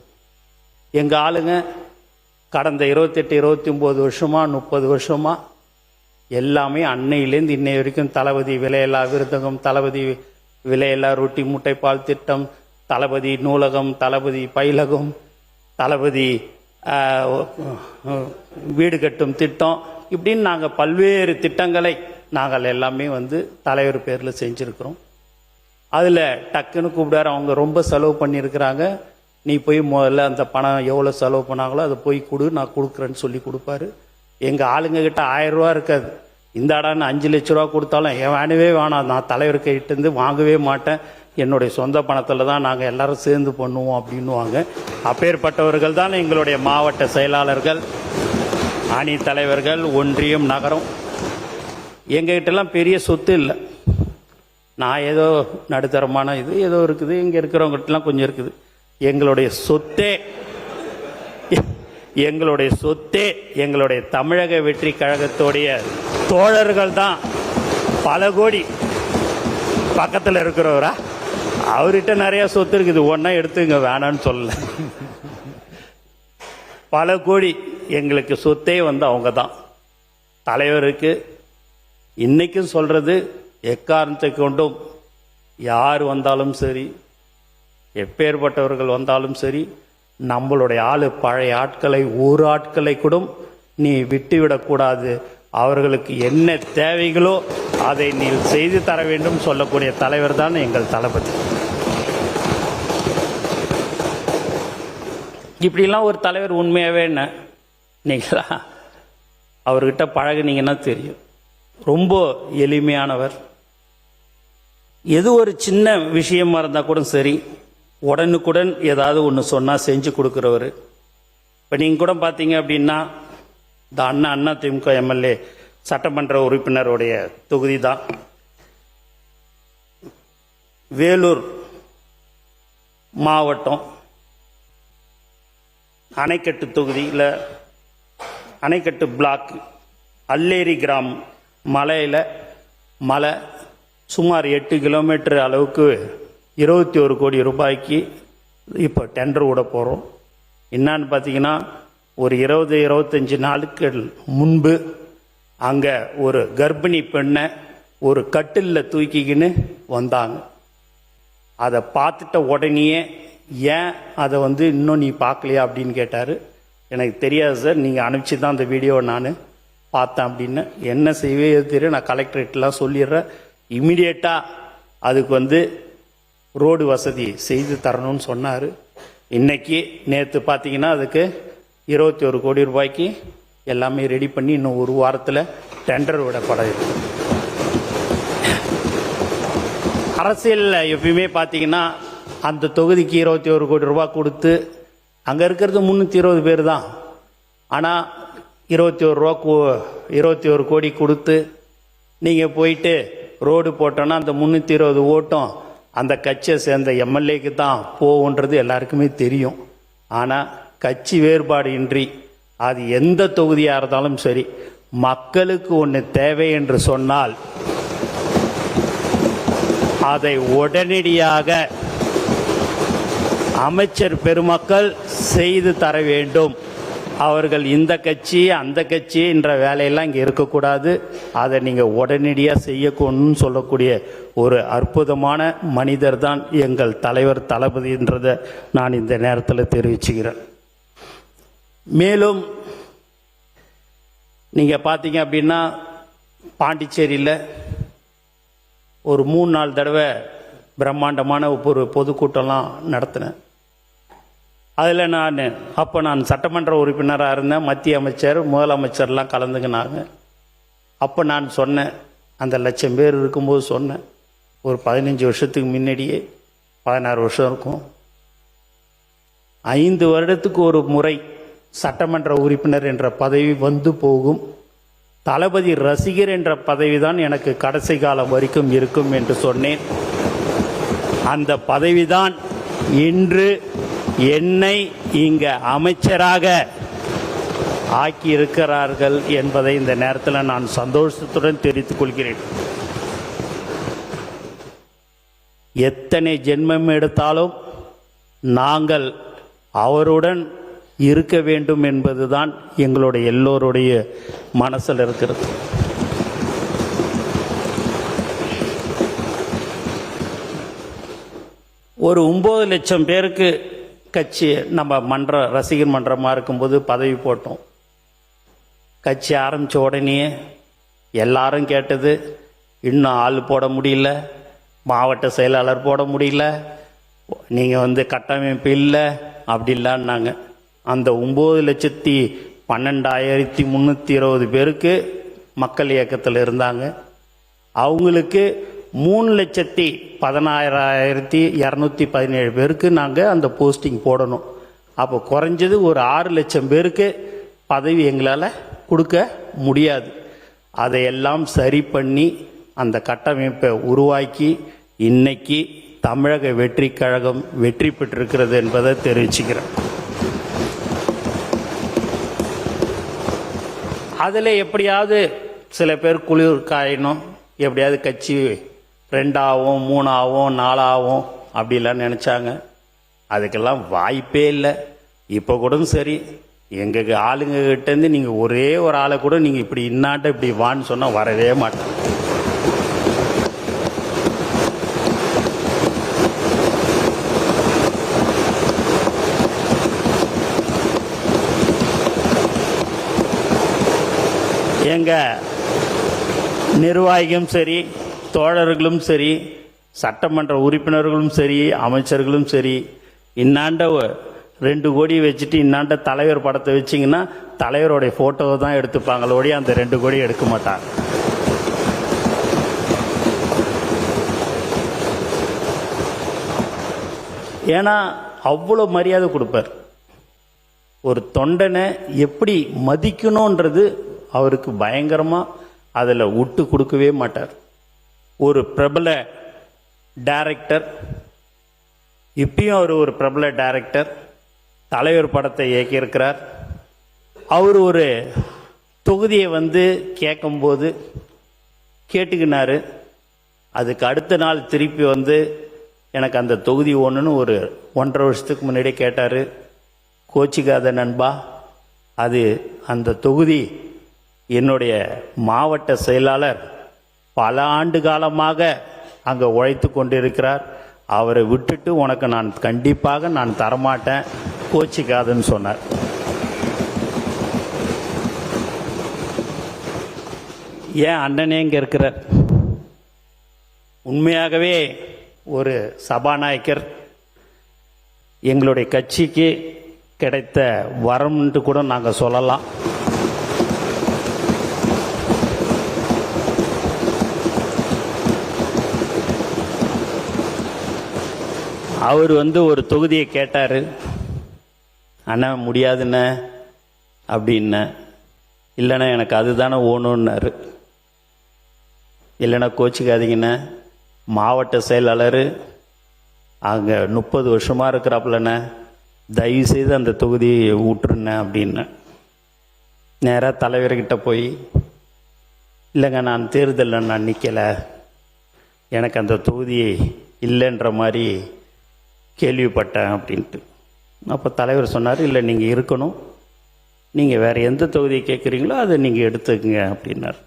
எங்கள் ஆளுங்க கடந்த 28-29 வருஷமா 30 வருஷமா எல்லாமே அன்னையிலேருந்து இன்னை வரைக்கும் தளபதி விலையில்லா விருதகம், தளபதி விலையில்லா ரொட்டி முட்டைப்பால் திட்டம், தளபதி நூலகம், தளபதி பயிலகம், தளபதி வீடு கட்டும் திட்டம், இப்படின்னு நாங்கள் பல்வேறு திட்டங்களை நாங்கள் எல்லாமே தலைவர் பேரில் செஞ்சுருக்கிறோம். அதில் டக்குன்னு கூப்பிடாரு, அவங்க ரொம்ப செலவு பண்ணியிருக்கிறாங்க, நீ போய் முதல்ல அந்த பணம் எவ்வளோ செலவு பண்ணாங்களோ அதை போய் கொடு, நான் கொடுக்குறேன்னு சொல்லி கொடுப்பாரு. எங்கள் ஆளுங்க கிட்ட 1000 ரூபா இருக்காது. இந்த இடான்னு 5 லட்ச ரூபா கொடுத்தாலும் வேணவே வேணாம், நான் தலைவர் கிட்டேருந்து வாங்கவே மாட்டேன், என்னுடைய சொந்த பணத்தில் தான் நாங்கள் எல்லாரும் சேர்ந்து பண்ணுவோம் அப்படின்னுவாங்க. அப்பேற்பட்டவர்கள் தான் எங்களுடைய மாவட்ட செயலாளர்கள், அணி தலைவர்கள், ஒன்றியம், நகரம். எங்ககிட்டலாம் பெரிய சொத்து இல்லை. நான் ஏதோ நடுத்தரமான இது ஏதோ இருக்குது, இங்கே இருக்கிறவங்ககிட்டலாம் கொஞ்சம் இருக்குது. எங்களுடைய சொத்தே எங்களுடைய தமிழக வெற்றி கழகத்தோடைய தோழர்கள் தான். பல கோடி பக்கத்தில் இருக்கிறவரா, அவர்கிட்ட நிறைய சொத்து இருக்குது, ஒன்றா எடுத்துங்க வேணான்னு சொல்லல. பல கோடி எங்களுக்கு சொத்தே அவங்க தான். தலைவருக்கு இன்னைக்கும் சொல்றது, எக்காரணத்தை கொண்டும் யார் வந்தாலும் சரி, எப்பேற்பட்டவர்கள் வந்தாலும் சரி, நம்மளுடைய பழைய ஆட்களை ஒரு ஆட்களை கூட நீ விட்டுவிடக்கூடாது, அவர்களுக்கு என்ன தேவைகளோ அதை நீ செய்து தர வேண்டும் சொல்லக்கூடிய தலைவர் தான் எங்கள் தளபதி. இப்படிலாம் ஒரு தலைவர் உண்மையாகவே என்ன நீங்களா அவர்கிட்ட பழகுனீங்கன்னா தெரியும். ரொம்ப எளிமையானவர். எது ஒரு சின்ன விஷயமா இருந்தால் கூட சரி, உடனுக்குடன் ஏதாவது ஒன்று சொன்னால் செஞ்சு கொடுக்குறவர். இப்போ நீங்கள் கூட பார்த்தீங்க அப்படின்னா இந்த அண்ணா திமுக எம்எல்ஏ சட்டமன்ற உறுப்பினருடைய தொகுதி தான் வேலூர் மாவட்டம் அணைக்கட்டு தொகுதியில், அணைக்கட்டு பிளாக் அல்லேரி கிராமம் மலையில் மலை சுமார் 8 கிலோமீட்டர் அளவுக்கு 21 கோடி ரூபாய்க்கு இப்போ டெண்டர் விட போகிறோம். என்னான்னு பார்த்தீங்கன்னா, ஒரு 20-25 நாட்கள் முன்பு அங்கே ஒரு கர்ப்பிணி பெண்ணை ஒரு கட்டிலில் தூக்கிக்கின்னு வந்தாங்க. அதை பார்த்துட்ட உடனேயே ஏன் அதை இன்னும் நீ பார்க்கலையா அப்படின்னு கேட்டார். எனக்கு தெரியாது சார், நீங்கள் அனுப்பிச்சி தான் அந்த வீடியோவை நான் பார்த்தேன் அப்படின்னு. என்ன செய்வே தெரியும், நான் கலெக்டரேட்லாம் சொல்லிடுறேன், இம்மிடியேட்டாக அதுக்கு ரோடு வசதி செய்து தரணும்னு சொன்னார். இன்னைக்கு நேற்று பார்த்தீங்கன்னா அதுக்கு 21 கோடி ரூபாய்க்கு எல்லாமே ரெடி பண்ணி இன்னும் ஒரு வாரத்தில் டெண்டர் விடப்பட இருக்கு. அரசியலில் எப்பயுமே பார்த்தீங்கன்னா அந்த தொகுதிக்கு 21 கோடி ரூபாய் கொடுத்து அங்கே இருக்கிறது 320 பேர் தான். ஆனால் 21 கோடி கொடுத்து நீங்கள் போயிட்டு ரோடு போட்டோன்னா அந்த 320 ஓட்டம் அந்த கட்சியை சேர்ந்த எம்எல்ஏக்கு தான் போகுன்றது எல்லாருக்குமே தெரியும். ஆனால் கட்சி வேறுபாடு இன்றி அது எந்த தொகுதியாக இருந்தாலும் சரி, மக்களுக்கு ஒன்று தேவை என்று சொன்னால் அதை உடனடியாக அமைச்சர் பெருமக்கள் செய்து தர வேண்டும். அவர்கள் இந்த கட்சி அந்த கட்சி என்ற வேலையெல்லாம் இங்கே இருக்கக்கூடாது. அதை நீங்கள் உடனடியாக செய்யணும்னு சொல்லக்கூடிய ஒரு அற்புதமான மனிதர் தான் எங்கள் தலைவர் தளபதின்றதை நான் இந்த நேரத்தில் தெரிவிச்சுக்கிறேன். மேலும் நீங்கள் பார்த்தீங்க அப்படின்னா பாண்டிச்சேரியில் ஒரு 3-4 தடவை பிரம்மாண்டமான ஒரு பொதுக்கூட்டம்லாம் நடத்தினேன். அதில் நான் சட்டமன்ற உறுப்பினராக இருந்தேன். மத்திய அமைச்சர் முதலமைச்சர்லாம் கலந்துக்கினாங்க. அப்போ நான் சொன்னேன், அந்த 1,00,000 பேர் இருக்கும்போது சொன்னேன், ஒரு 15 வருஷத்துக்கு முன்னாடியே 16 வருஷம் இருக்கும், 5 வருடத்துக்கு ஒரு முறை சட்டமன்ற உறுப்பினர் என்ற பதவி வந்து போகும். தளபதி ரசிகர் என்ற பதவி தான் எனக்கு கடைசி காலம் வரைக்கும் இருக்கும் என்று சொன்னேன். அந்த பதவிதான் இன்று என்னை இங்க அமைச்சராக ஆக்கி இருக்கிறார்கள் என்பதை இந்த நேரத்தில் நான் சந்தோஷத்துடன் தெரிவித்துக் கொள்கிறேன். எத்தனை ஜென்மம் எடுத்தாலும் நாங்கள் அவருடன் இருக்க வேண்டும் என்பதுதான் எங்களுடைய எல்லோருடைய மனசில் இருக்கிறது. ஒரு 9 லட்சம் பேருக்கு கட்சி நம்ம ரசிகர் மன்றமாக இருக்கும்போது பதவி போட்டோம். கட்சி ஆரம்பித்த உடனே எல்லாரும் கேட்டது, இன்னும் ஆள் போட முடியல, மாவட்ட செயலாளர் போட முடியல, நீங்கள் கட்டமைப்பு இல்லை அப்படி இல்லைன்னாங்க. அந்த 9,12,320 பேருக்கு மக்கள் இயக்கத்தில் இருந்தாங்க. அவங்களுக்கு 3,16,217 பேருக்கு நாங்கள் அந்த போஸ்டிங் போடணும். அப்போ குறைஞ்சது ஒரு 6 லட்சம் பேருக்கு பதவி எங்களால் கொடுக்க முடியாது. அதையெல்லாம் சரி பண்ணி அந்த கட்டமைப்பை உருவாக்கி இன்னைக்கு தமிழக வெற்றி கழகம் வெற்றி பெற்றிருக்கிறது என்பதை தெரிவிச்சுக்கிறேன். அதில் எப்படியாவது சில பேர் குளிர் காயணும், எப்படியாவது கட்சி 2 ஆகும் 3 ஆகும் 4 ஆகும் அப்படிலாம் நினச்சாங்க. அதுக்கெல்லாம் வாய்ப்பே இல்லை. இப்போ கூட சரி, எங்கள் ஆளுங்க கிட்டேருந்து நீங்கள் ஒரே ஒரு ஆளை கூட நீங்கள் இப்படி இன்னாட்ட இப்படி வான்னு சொன்னால் வரவே மாட்டாங்க. எங்கள் நிர்வாகிகளும் சரி, தோழர்களும் சரி, சட்டமன்ற உறுப்பினர்களும் சரி, அமைச்சர்களும் சரி, இன்னாண்ட 2 கோடி வச்சுட்டு இன்னாண்ட தலைவர் படத்தை வச்சிங்கன்னா தலைவருடைய ஃபோட்டோவை தான் எடுத்துப்பாங்களோடைய அந்த 2 கோடி எடுக்க மாட்டாங்க. ஏன்னா அவ்வளோ மரியாதை கொடுப்பார். ஒரு தொண்டனை எப்படி மதிக்கணுன்றது அவருக்கு பயங்கரமாக அதில் விட்டு கொடுக்கவே மாட்டார். ஒரு பிரபல டைரக்டர், இப்பயும் அவர் ஒரு பிரபல டைரக்டர், தலைவர் படத்தை இயக்கியிருக்கிறார். அவர் ஒரு தொகுதியை கேட்கும்போது கேட்டுக்கினாரு. அதுக்கு அடுத்த நாள் திருப்பி எனக்கு அந்த தொகுதி ஒன்றுன்னு ஒரு 1.5 வருஷத்துக்கு முன்னாடியே கேட்டார். கோச்சிக்காத நண்பா, அது அந்த தொகுதி என்னுடைய மாவட்ட செயலாளர் பல ஆண்டு காலமாக அங்கே உழைத்து கொண்டிருக்கிறார், அவரை விட்டுட்டு உனக்கு நான் கண்டிப்பாக நான் தரமாட்டேன், கோச்சிக்காதுன்னு சொன்னார். ஏன் அண்ணனே இங்கே இருக்கிறார். உண்மையாகவே ஒரு சபாநாயகர் எங்களுடைய கட்சிக்கு கிடைத்த வரம்ன்ட்டு கூட நாங்கள் சொல்லலாம். அவர் ஒரு தொகுதியை கேட்டார். அண்ணா முடியாதுண்ணே அப்படின்ன. இல்லைண்ணா எனக்கு அதுதானே ஓணுன்னாரு. இல்லைண்ணா கோச்சிக்காதீங்கண்ணே, மாவட்ட செயலாளர் அங்கே 30 வருஷமாக இருக்கிறாப்புலண்ணே, தயவுசெய்து அந்த தொகுதியை விட்டுருண்ணே அப்படின்னு. நேராக தலைவர்கிட்ட போய், இல்லைங்க நான் தேர்தலில் நான் நிற்கலை, எனக்கு அந்த தொகுதி இல்லைன்ற மாதிரி கேள்விப்பட்டேன் அப்படின்ட்டு. அப்போ தலைவர் சொன்னார், இல்லை நீங்கள் இருக்கணும், நீங்கள் வேறு எந்த தொகுதியை கேட்குறீங்களோ அதை நீங்கள் எடுத்துக்கங்க அப்படின்னார்.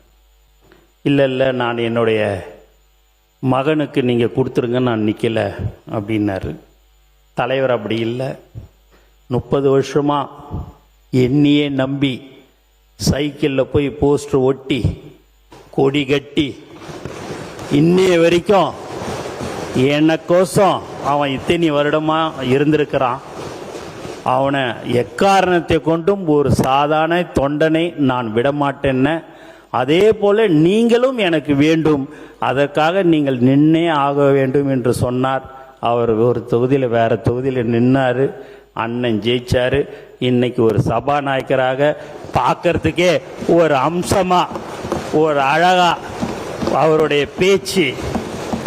இல்லை நான் என்னுடைய மகனுக்கு நீங்கள் கொடுத்துருங்க, நான் நிற்கலை அப்படின்னாரு. தலைவர் அப்படி இல்லை, 30 வருஷமாக என்னையே நம்பி சைக்கிளில் போய் போஸ்டர் ஒட்டி கொடி கட்டி இன்னைய வரைக்கும் எனக்கோசம் அவன் இத்தனை வருடமாக இருந்திருக்கிறான். அவனை எக்காரணத்தை கொண்டும் ஒரு சாதாரண தொண்டனை நான் விடமாட்டேன்னு. அதே போல நீங்களும் எனக்கு வேண்டும், அதற்காக நீங்கள் நின்னே ஆக வேண்டும் என்று சொன்னார். அவர் ஒரு தொகுதியில் வேற தொகுதியில் நின்னார். அண்ணன் ஜெயிச்சாரு. இன்னைக்கு ஒரு சபாநாயகராக பார்க்கறதுக்கே ஒரு அம்சமா, ஒரு அழகா அவருடைய பேச்சு,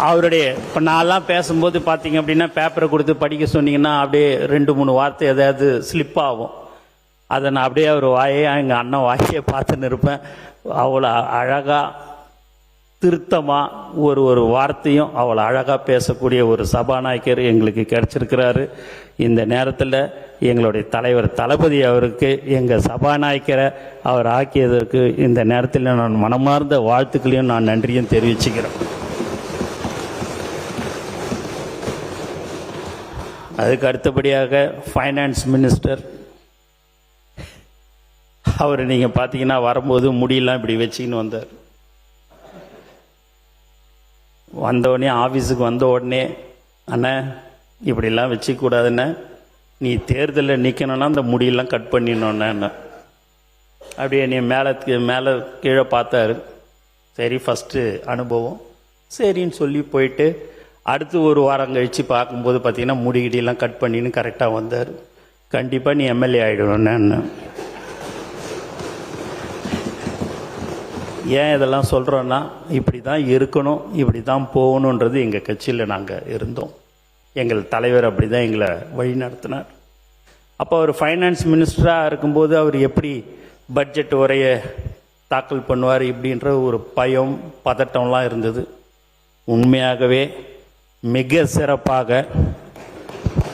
அவருடைய இப்போ நான்லாம் பேசும்போது பார்த்தீங்க அப்படின்னா பேப்பரை கொடுத்து படிக்க சொன்னீங்கன்னா அப்படியே 2-3 வார்த்தை ஏதாவது ஸ்லிப் ஆகும். அதை நான் அப்படியே அவர் வாயே, எங்கள் அண்ணன் வாயை பார்த்துன்னு இருப்பேன். அவ்வளோ அழகாக திருத்தமாக ஒரு வார்த்தையும் அவ்வளோ அழகாக பேசக்கூடிய ஒரு சபாநாயகர் எங்களுக்கு கிடைச்சிருக்கிறாரு. இந்த நேரத்தில் எங்களுடைய தலைவர் தளபதி அவருக்கு எங்கள் சபாநாயகரை அவர் ஆக்கியதற்கு இந்த நேரத்தில் நான் மனமார்ந்த வாழ்த்துக்களையும் நான் நன்றியும் தெரிவிச்சுக்கிறேன். அதுக்கு அடுத்தபடியாக ஃபைனான்ஸ் மினிஸ்டர் அவர் நீங்கள் பார்த்தீங்கன்னா வரும்போது முடியெல்லாம் இப்படி வச்சுக்கின்னு வந்தார். வந்தவுடனே ஆஃபீஸுக்கு வந்த உடனே, அண்ணா இப்படிலாம் வச்சுக்கூடாதுண்ணே, நீ தேர்தலில் நிற்கணும்னா அந்த முடியெல்லாம் கட் பண்ணிடணுண்ணே. அப்படியே நீ மேலே கீழே பார்த்தாரு. சரி ஃபஸ்ட்டு அனுபவம் சரின்னு சொல்லி போயிட்டு அடுத்து ஒரு வாரம் கழித்து பார்க்கும்போது பார்த்தீங்கன்னா முடிகிடியெல்லாம் கட் பண்ணின்னு கரெக்டாக வந்தார். கண்டிப்பாக நீ எம்எல்ஏ ஆகிடணுண்ணே. ஏன் இதெல்லாம் சொல்கிறோன்னா, இப்படி தான் இருக்கணும், இப்படி தான் போகணுன்றது எங்கள் கட்சியில் நாங்கள் இருந்தோம். எங்கள் தலைவர் அப்படி தான் எங்களை வழி நடத்தினார். அப்போ அவர் ஃபைனான்ஸ் மினிஸ்டராக இருக்கும்போது அவர் எப்படி பட்ஜெட் உரையை தாக்கல் பண்ணுவார் இப்படின்ற ஒரு பயம் பதட்டம்லாம் இருந்தது. உண்மையாகவே மிக சிறப்பாக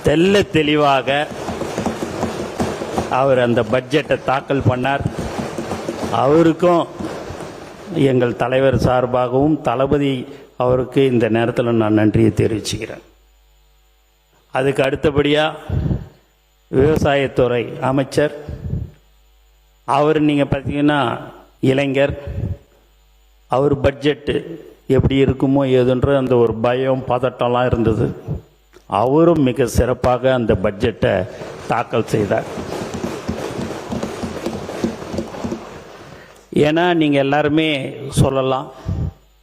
தெல்ல தெளிவாக அவர் அந்த பட்ஜெட்டை தாக்கல் பண்ணார். அவருக்கும் எங்கள் தலைவர் சார்பாகவும் தளபதி அவருக்கு இந்த நேரத்தில் நான் நன்றியை தெரிவிச்சுக்கிறேன். அதுக்கு அடுத்தபடியாக விவசாயத்துறை அமைச்சர் அவர் நீங்கள் பார்த்தீங்கன்னா இளைஞர், அவர் பட்ஜெட்டு எப்படி இருக்குமோ ஏதுன்ற அந்த ஒரு பயம் பதட்டம்லாம் இருந்தது. அவரும் மிக சிறப்பாக அந்த பட்ஜெட்டை தாக்கல் செய்தார். ஏன்னா நீங்கள் எல்லாருமே சொல்லலாம்,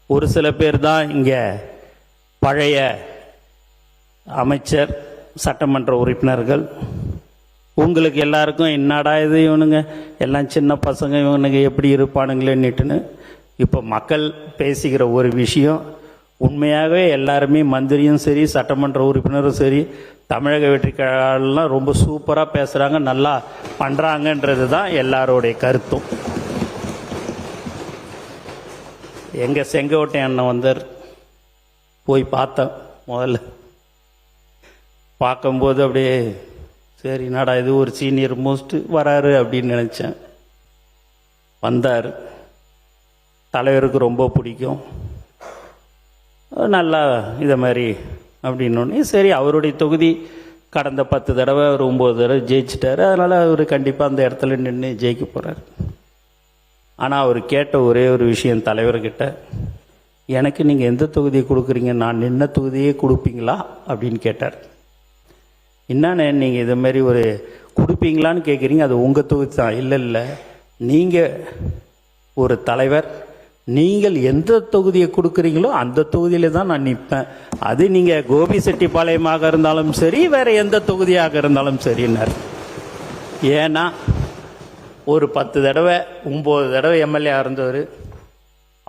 ஒரு சில பேர் தான் இங்கே பழைய அமைச்சர் சட்டமன்ற உறுப்பினர்கள். உங்களுக்கு எல்லாருக்கும் என்னடா இது இவனுங்க எல்லாம் சின்ன பசங்க, இவனுங்க எப்படி இருப்பானுங்களேன்னுட்டுன்னு. இப்போ மக்கள் பேசுகிற ஒரு விஷயம், உண்மையாகவே எல்லாருமே மந்திரியும் சரி சட்டமன்ற உறுப்பினரும் சரி தமிழக வெற்றி கழகம்லாம் ரொம்ப சூப்பராக பேசுகிறாங்க, நல்லா பண்ணுறாங்கன்றது தான் எல்லாரோடைய கருத்தும். எங்கள் செங்கோட்டை அண்ணன் வந்தார், போய் பார்த்தேன். முதல்ல பார்க்கும்போது அப்படியே சரி நாடா இது ஒரு சீனியர் மோஸ்ட் வராரு அப்படின்னு நினச்சேன். வந்தார். தலைவருக்கு ரொம்ப பிடிக்கும், நல்லா இதை மாதிரி அப்படின்னோடனே சரி அவருடைய தொகுதி கடந்த 10 தடவை ஒரு 9 தடவை ஜெயிச்சிட்டாரு, அதனால் அவர் கண்டிப்பாக அந்த இடத்துல நின்று ஜெயிக்க போகிறார். ஆனால் அவர் கேட்ட ஒரே ஒரு விஷயம் தலைவர்கிட்ட, எனக்கு நீங்கள் எந்த தொகுதியை கொடுக்குறீங்க, நான் நின்ன தொகுதியே கொடுப்பீங்களா அப்படின்னு கேட்டார். என்னண்ணே நீங்கள் இது மாதிரி ஒரு கொடுப்பீங்களான்னு கேட்குறீங்க, அது உங்கள் தொகுதி தான். இல்லை நீங்கள் ஒரு தலைவர், நீங்கள் எந்த தொகுதியை கொடுக்குறீங்களோ அந்த தொகுதியில தான் நான் நிற்பேன். அது நீங்கள் கோபிசெட்டிப்பாளையமாக இருந்தாலும் சரி, வேற எந்த தொகுதியாக இருந்தாலும் சரின்னார். ஏன்னா ஒரு 10 தடவை 9 தடவை எம்எல்ஏ இருந்தவர்,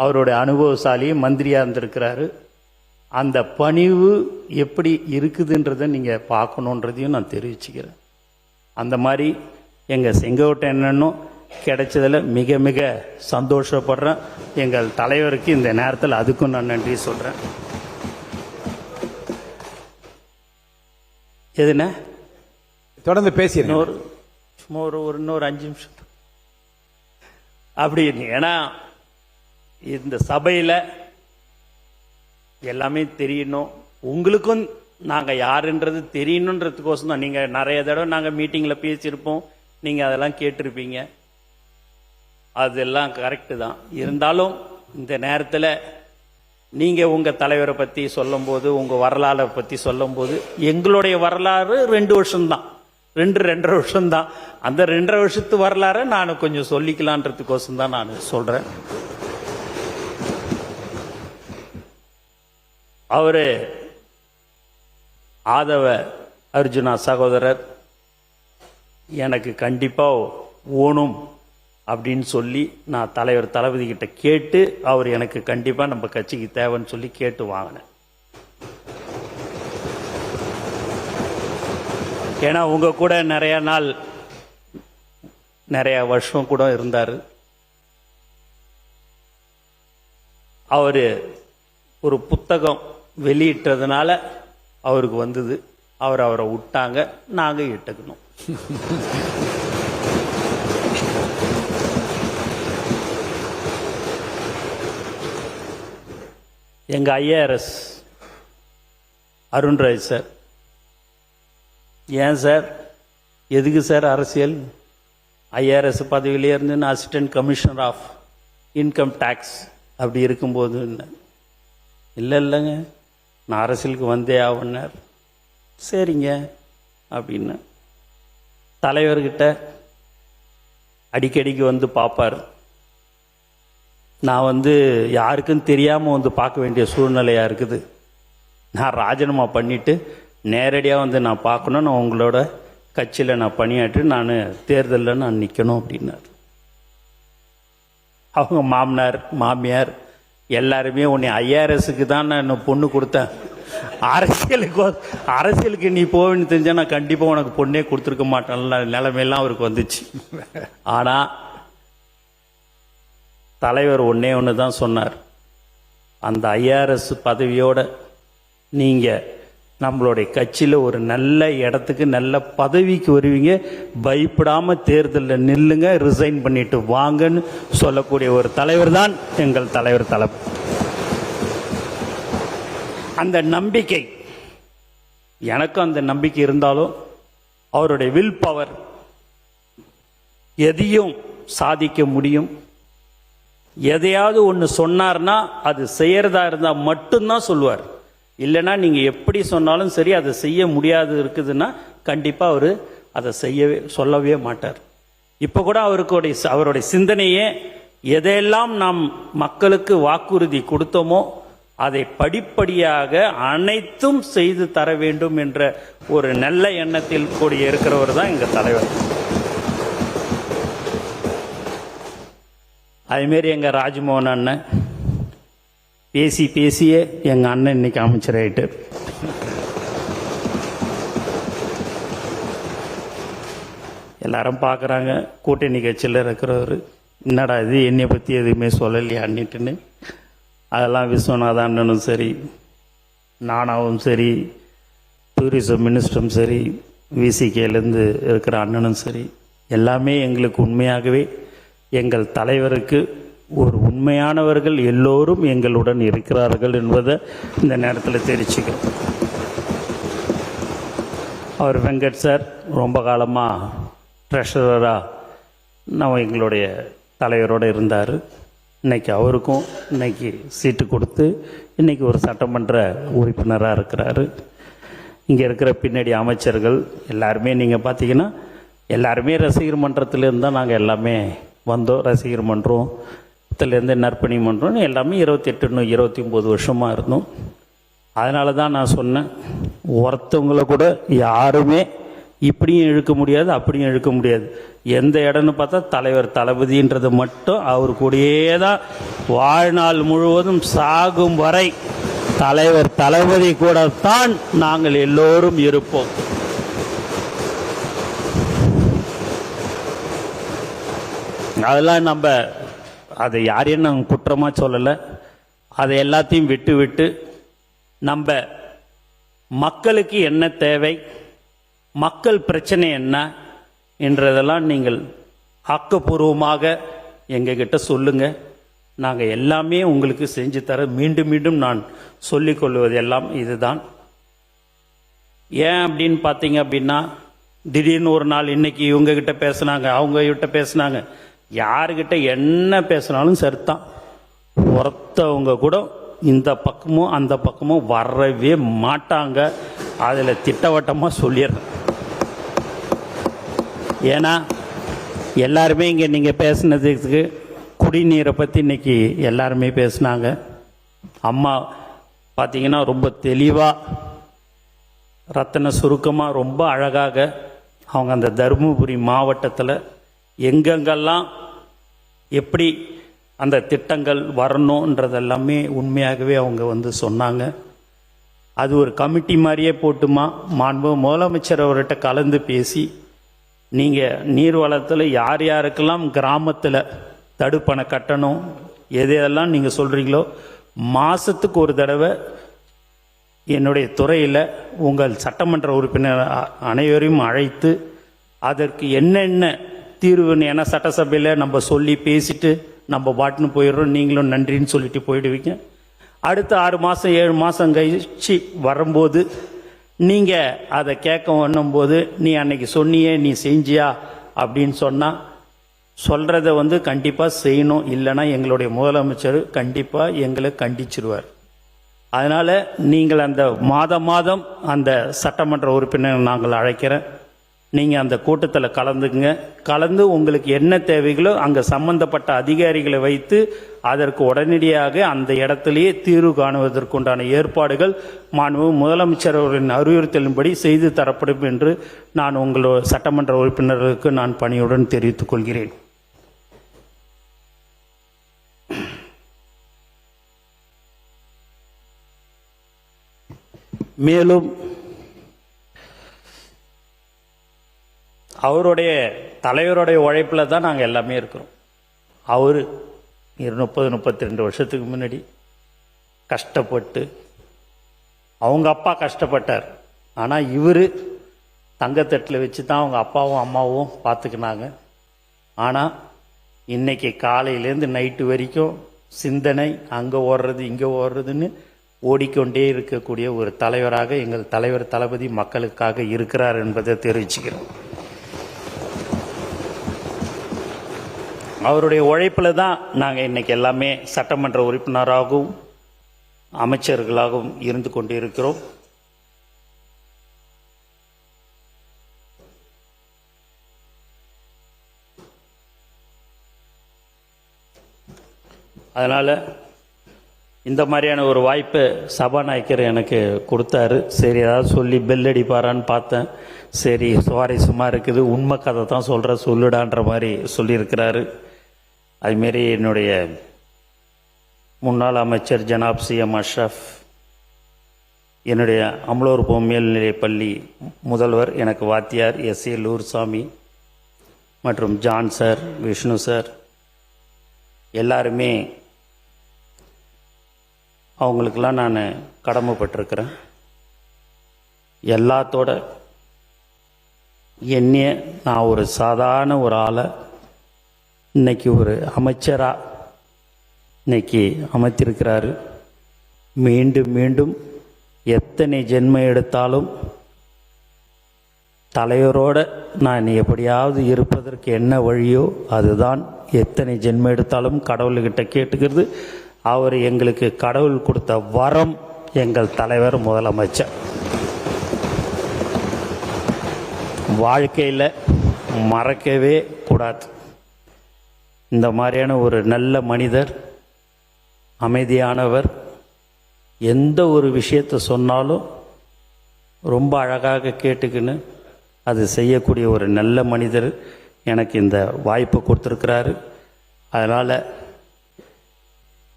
அவருடைய அனுபவசாலி மந்திரியாக இருந்திருக்கிறாரு. அந்த பணிவு எப்படி இருக்குதுன்றதை நீங்கள் பார்க்கணுன்றதையும் நான் தெரிவிச்சுக்கிறேன். அந்த மாதிரி எங்கள் செங்கோட்டையனும் கிடைச்சதில் மிக மிக சந்தோஷப்படுறேன். எங்கள் தலைவருக்கு இந்த நேரத்தில் அதுக்கும் நான் நன்றி சொல்கிறேன். எதுனா தொடர்ந்து பேசிடுங்க. இன்னொரு 5 நிமிஷம் அப்படின்னு. ஏன்னா இந்த சபையில் எல்லாமே தெரியணும், உங்களுக்கும் நாங்கள் யாருன்றது தெரியணுன்றதுக்கோசம் தான். நீங்கள் நிறைய தடவை நாங்கள் மீட்டிங்கில் பேசியிருப்போம், நீங்கள் அதெல்லாம் கேட்டிருப்பீங்க, அதெல்லாம் கரெக்டு தான். இருந்தாலும் இந்த நேரத்தில் நீங்கள் உங்கள் தலைவரை பற்றி சொல்லும்போது, உங்கள் வரலாறை பற்றி சொல்லும்போது, எங்களுடைய வரலாறு 2 வருஷம்தான், 2.5 வருஷம்தான். அந்த 2.5 வருஷத்து வரலாறை நான் கொஞ்சம் சொல்லிக்கலான்றதுக்கோசம் தான் நான் சொல்கிறேன். அவர் ஆதவ அர்ஜுனா சகோதரர் எனக்கு கண்டிப்பாக ஓணும் அப்படின்னு சொல்லி நான் தலைவர் தளபதி கிட்ட கேட்டு, அவர் எனக்கு கண்டிப்பாக நம்ம கட்சிக்கு தேவைன்னு சொல்லி கேட்டு வாங்கினேன். ஏன்னா உங்க கூட நிறைய நாள் நிறைய வருஷம் கூட இருந்தார். அவர் ஒரு புத்தகம் வெளியிட்டதுனால அவருக்கு வந்தது, அவரை விட்டாங்க, நாங்கள் இட்டுக்கணும். எங்க ஐஆர்எஸ் அருண்ராஜ் சார், ஏன் சார் எதுக்கு சார் அரசியல்? ஐஆர்எஸ் பதவியிலே இருந்து assistant commissioner of income tax அப்படி இருக்கும்போது இல்லைங்க நான் அரசியலுக்கு வந்தே ஆகுனார். சரிங்க அப்படின்னு தலைவர்கிட்ட அடிக்கடிக்கு வந்து பார்ப்பார். நான் யாருக்கும் தெரியாமல் பார்க்க வேண்டிய சூழ்நிலையாக இருக்குது. நான் ராஜினாமா பண்ணிவிட்டு நேரடியாக நான் பார்க்கணும், நான் உங்களோட கட்சியில் நான் பணியாற்றி நான் தேர்தலில் நான் நிற்கணும் அப்படின்னார். அவங்க மாமனார் மாமியார் எல்லாருமே உன்னை ஐஆர்எஸ்க்கு தான் நான் பொண்ணு கொடுத்தேன், அரசியலுக்கு நீ போவேன்னு தெரிஞ்சா நான் கண்டிப்பாக உனக்கு பொண்ணே கொடுத்துருக்க மாட்டேன்ல நிலைமையெல்லாம் அவருக்கு வந்துச்சு. ஆனால் தலைவர் ஒன்று தான் சொன்னார், அந்த ஐஆர்எஸ் பதவியோட நீங்கள் நம்மளுடைய கட்சியில் ஒரு நல்ல இடத்துக்கு நல்ல பதவிக்கு வருவீங்க, பயப்படாமல் தேர்தலில் நில்லுங்க, ரிசைன் பண்ணிட்டு வாங்கன்னு சொல்லக்கூடிய ஒரு தலைவர் தான் எங்கள் தலைவர் தளபதி. அந்த நம்பிக்கை எனக்கும் அந்த நம்பிக்கை இருந்தாலும் அவருடைய வில் பவர், எதையும் சாதிக்க முடியும். எதையாவது ஒன்று சொன்னார்னா அது செய்யறதா இருந்தால் மட்டும்தான் சொல்லுவார். இல்லைன்னா நீங்கள் எப்படி சொன்னாலும் சரி அதை செய்ய முடியாது இருக்குதுன்னா கண்டிப்பாக அவர் அதை சொல்லவே மாட்டார். இப்போ கூட அவருடைய சிந்தனையே எதையெல்லாம் நாம் மக்களுக்கு வாக்குறுதி கொடுத்தோமோ அதை படிப்படியாக அனைத்தும் செய்து தர வேண்டும் என்ற ஒரு நல்ல எண்ணத்தில் கூடிய இருக்கிறவர் தான் எங்கள் தலைவர். அதுமாரி எங்கள் ராஜ்மோகன் அண்ணன் பேசியே எங்கள் அண்ணன் இன்னைக்கு அமைச்சர் ஆயிட்டு. எல்லாரும் பார்க்குறாங்க கூட்டணி கட்சியில் இருக்கிறவர், என்னடா இது என்னை பற்றி எதுவுமே சொல்லலையா அன்னிட்டுன்னு. அதெல்லாம் விஸ்வநாத அண்ணனும் சரி, நானாவும் சரி, டூரிசம் மினிஸ்டரும் சரி, விசிகேலேருந்து இருக்கிற அண்ணனும் சரி, எல்லாமே எங்களுக்கு உண்மையாகவே எங்கள் தலைவருக்கு ஒரு உண்மையானவர்கள் எல்லோரும் எங்களுடன் இருக்கிறார்கள் என்பதை இந்த நேரத்தில் தெரிவிச்சுக்கிறோம். அவர் வெங்கட் சார் ரொம்ப காலமாக ட்ரெஷரராக நம்ம எங்களுடைய தலைவரோடு இருந்தார். இன்றைக்கி அவருக்கும் இன்னைக்கு சீட்டு கொடுத்து இன்றைக்கி ஒரு சட்டமன்ற உறுப்பினராக இருக்கிறாரு. இங்கே இருக்கிற பின்னாடி அமைச்சர்கள் எல்லாருமே நீங்கள் பார்த்தீங்கன்னா எல்லாருமே ரசிகர் மன்றத்திலேருந்து தான் நாங்கள் எல்லாமே வந்தோம். ரசிகர் மன்றம், அப்பத்துலேருந்து நற்பணி பண்ணுறோன்னு எல்லாமே 28 29 வருஷமாக இருந்தோம். அதனால தான் நான் சொன்னேன், ஒருத்தவங்கள கூட யாருமே இப்படியும் இழுக்க முடியாது அப்படியும் இழுக்க முடியாது. எந்த இடம்னு பார்த்தா தலைவர் தளபதின்றது மட்டும் அவர் கூடயே தான் வாழ்நாள் முழுவதும் சாகும் வரை தலைவர் தளபதி கூட தான் நாங்கள் எல்லோரும் இருப்போம். அதெல்லாம் நம்ம அதை யாரையும் நாங்கள் குற்றமாக சொல்லலை. அதை எல்லாத்தையும் விட்டு விட்டு நம்ம மக்களுக்கு என்ன தேவை, மக்கள் பிரச்சனை என்ன என்றதெல்லாம் நீங்கள் ஆக்கப்பூர்வமாக எங்ககிட்ட சொல்லுங்க. நாங்கள் எல்லாமே உங்களுக்கு செஞ்சு தர மீண்டும் மீண்டும் நான் சொல்லிக்கொள்வது எல்லாம் இதுதான். ஏன் அப்படின்னு பார்த்தீங்க அப்படின்னா, திடீர்னு ஒரு நாள் இன்னைக்கு இவங்க கிட்ட பேசுனாங்க, அவங்க கிட்ட பேசுனாங்க, யாருக்கிட்ட என்ன பேசினாலும் சரிதான். ஒருத்தவங்க கூட இந்த பக்கமும் அந்த பக்கமும் வரவே மாட்டாங்க. அதில் திட்டவட்டமாக சொல்லிடுறேன். ஏன்னா எல்லாருமே இங்கே நீங்கள் பேசுனதுக்கு குடிநீரை பற்றி இன்னைக்கு எல்லாருமே பேசுனாங்க. அம்மா பார்த்தீங்கன்னா ரொம்ப தெளிவாக ரத்தன சுருக்கமாக ரொம்ப அழகாக அவங்க அந்த தருமபுரி மாவட்டத்தில் எங்கெங்கெல்லாம் எப்படி அந்த திட்டங்கள் வரணுன்றதெல்லாமே உண்மையாகவே அவங்க வந்து சொன்னாங்க. அது ஒரு கமிட்டி மாதிரியே போட்டுமா மாண்பு முதலமைச்சர் அவர்கிட்ட கலந்து பேசி, நீங்கள் நீர்வளத்தில் யார் யாருக்கெல்லாம் கிராமத்தில் தடுப்பணை கட்டணும், எதையெல்லாம் நீங்கள் சொல்கிறீங்களோ மாதத்துக்கு ஒரு தடவை என்னுடைய துறையில் உங்கள் சட்டமன்ற உறுப்பினர் அனைவரையும் அழைத்து அதற்கு என்னென்ன தீர்வுன்னு, ஏன்னா சட்டசபையில் நம்ம சொல்லி பேசிட்டு நம்ம பாட்டுன்னு போயிடுறோம், நீங்களும் நன்றின்னு சொல்லிட்டு போயிடுவீங்க. அடுத்த 6 மாதம் 7 மாதம் கழிச்சு வரும்போது நீங்கள் அதை கேட்க பண்ணும்போது, நீ அன்னைக்கு சொன்னியே நீ செஞ்சியா அப்படின்னு சொன்னால் சொல்கிறத வந்து கண்டிப்பாக செய்யணும். இல்லைன்னா எங்களுடைய முதலமைச்சர் கண்டிப்பாக எங்களை கண்டிச்சிருவார். அதனால் நீங்கள் அந்த மாதம் அந்த சட்டமன்ற உறுப்பினர் நாங்கள் அழைக்கிறேன், நீங்கள் அந்த கூட்டத்தில் கலந்துக்குங்க. கலந்து உங்களுக்கு என்ன தேவைகளோ அங்கே சம்பந்தப்பட்ட அதிகாரிகளை வைத்து அதற்கு உடனடியாக அந்த இடத்திலேயே தீர்வு காணுவதற்குண்டான ஏற்பாடுகள் மாண்பு முதலமைச்சர் அவர்களின் அறிவுறுத்தலின்படி செய்து தரப்படும் என்று நான் உங்களோட சட்டமன்ற உறுப்பினர்களுக்கு நான் பணியுடன் தெரிவித்துக் கொள்கிறேன். மேலும் அவருடைய தலைவருடைய உழைப்பில் தான் நாங்கள் எல்லாமே இருக்கிறோம். அவர் 30-32 வருஷத்துக்கு முன்னாடி கஷ்டப்பட்டு, அவங்க அப்பா கஷ்டப்பட்டார், ஆனால் இவர் தங்கத்தட்டில் வச்சு தான் அவங்க அப்பாவும் அம்மாவும் பார்த்துக்கினாங்க. ஆனால் இன்னைக்கு காலையிலேருந்து நைட்டு வரைக்கும் சிந்தனை அங்கே ஓடுறது இங்கே ஓடுறதுன்னு ஓடிக்கொண்டே இருக்கக்கூடிய ஒரு தலைவராக எங்கள் தலைவர் தளபதி மக்களுக்காக இருக்கிறார் என்பதை தெரிவிச்சுக்கிறோம். அவருடைய உழைப்பில் தான் நாங்கள் இன்றைக்கி எல்லாமே சட்டமன்ற உறுப்பினராகவும் அமைச்சர்களாகவும் இருந்து கொண்டு இருக்கிறோம். அதனால் இந்த மாதிரியான ஒரு வாய்ப்பை சபாநாயகர் எனக்கு கொடுத்தாரு. சரி ஏதாவது சொல்லி பெல் அடிப்பாரான்னு பார்த்தேன். சரி சுவாரஸ்யமாக இருக்குது, உண்மை கதை தான் சொல்லுடான்ற மாதிரி சொல்லியிருக்கிறாரு. அதுமாரி என்னுடைய முன்னாள் அமைச்சர் ஜனாப் சிஎம் அஷ்ரஃப், என்னுடைய அமலோற்பம் மேல்நிலைப்பள்ளி முதல்வர், எனக்கு வாத்தியார் எஸ்ஏ லூர்சாமி மற்றும் ஜான் சார், விஷ்ணு சார், எல்லாருமே அவங்களுக்கெல்லாம் நான் கடமைப்பட்டிருக்கிறேன். எல்லாத்தோட என்னைய நான் ஒரு சாதாரண ஒரு ஆளை இன்னைக்கு ஒரு அமைச்சராக இன்னைக்கு அமைத்திருக்கிறாரு. மீண்டும் மீண்டும் எத்தனை ஜென்மம் எடுத்தாலும் தலைவரோட நான் எப்படியாவது இருப்பதற்கு என்ன வழியோ அதுதான். எத்தனை ஜென்மம் எடுத்தாலும் கடவுள்கிட்ட கேட்டுக்கிறது. அவர் எங்களுக்கு கடவுள் கொடுத்த வரம் எங்கள் தலைவர் முதலமைச்சர். வாழ்க்கையில் மறக்கவே கூடாது. இந்த மாதிரியான ஒரு நல்ல மனிதர், அமைதியானவர், எந்த ஒரு விஷயத்தை சொன்னாலும் ரொம்ப அழகாக கேட்டுக்கின்னு அது செய்யக்கூடிய ஒரு நல்ல மனிதர் எனக்கு இந்த வாய்ப்பு கொடுத்துருக்கிறாரு. அதனால்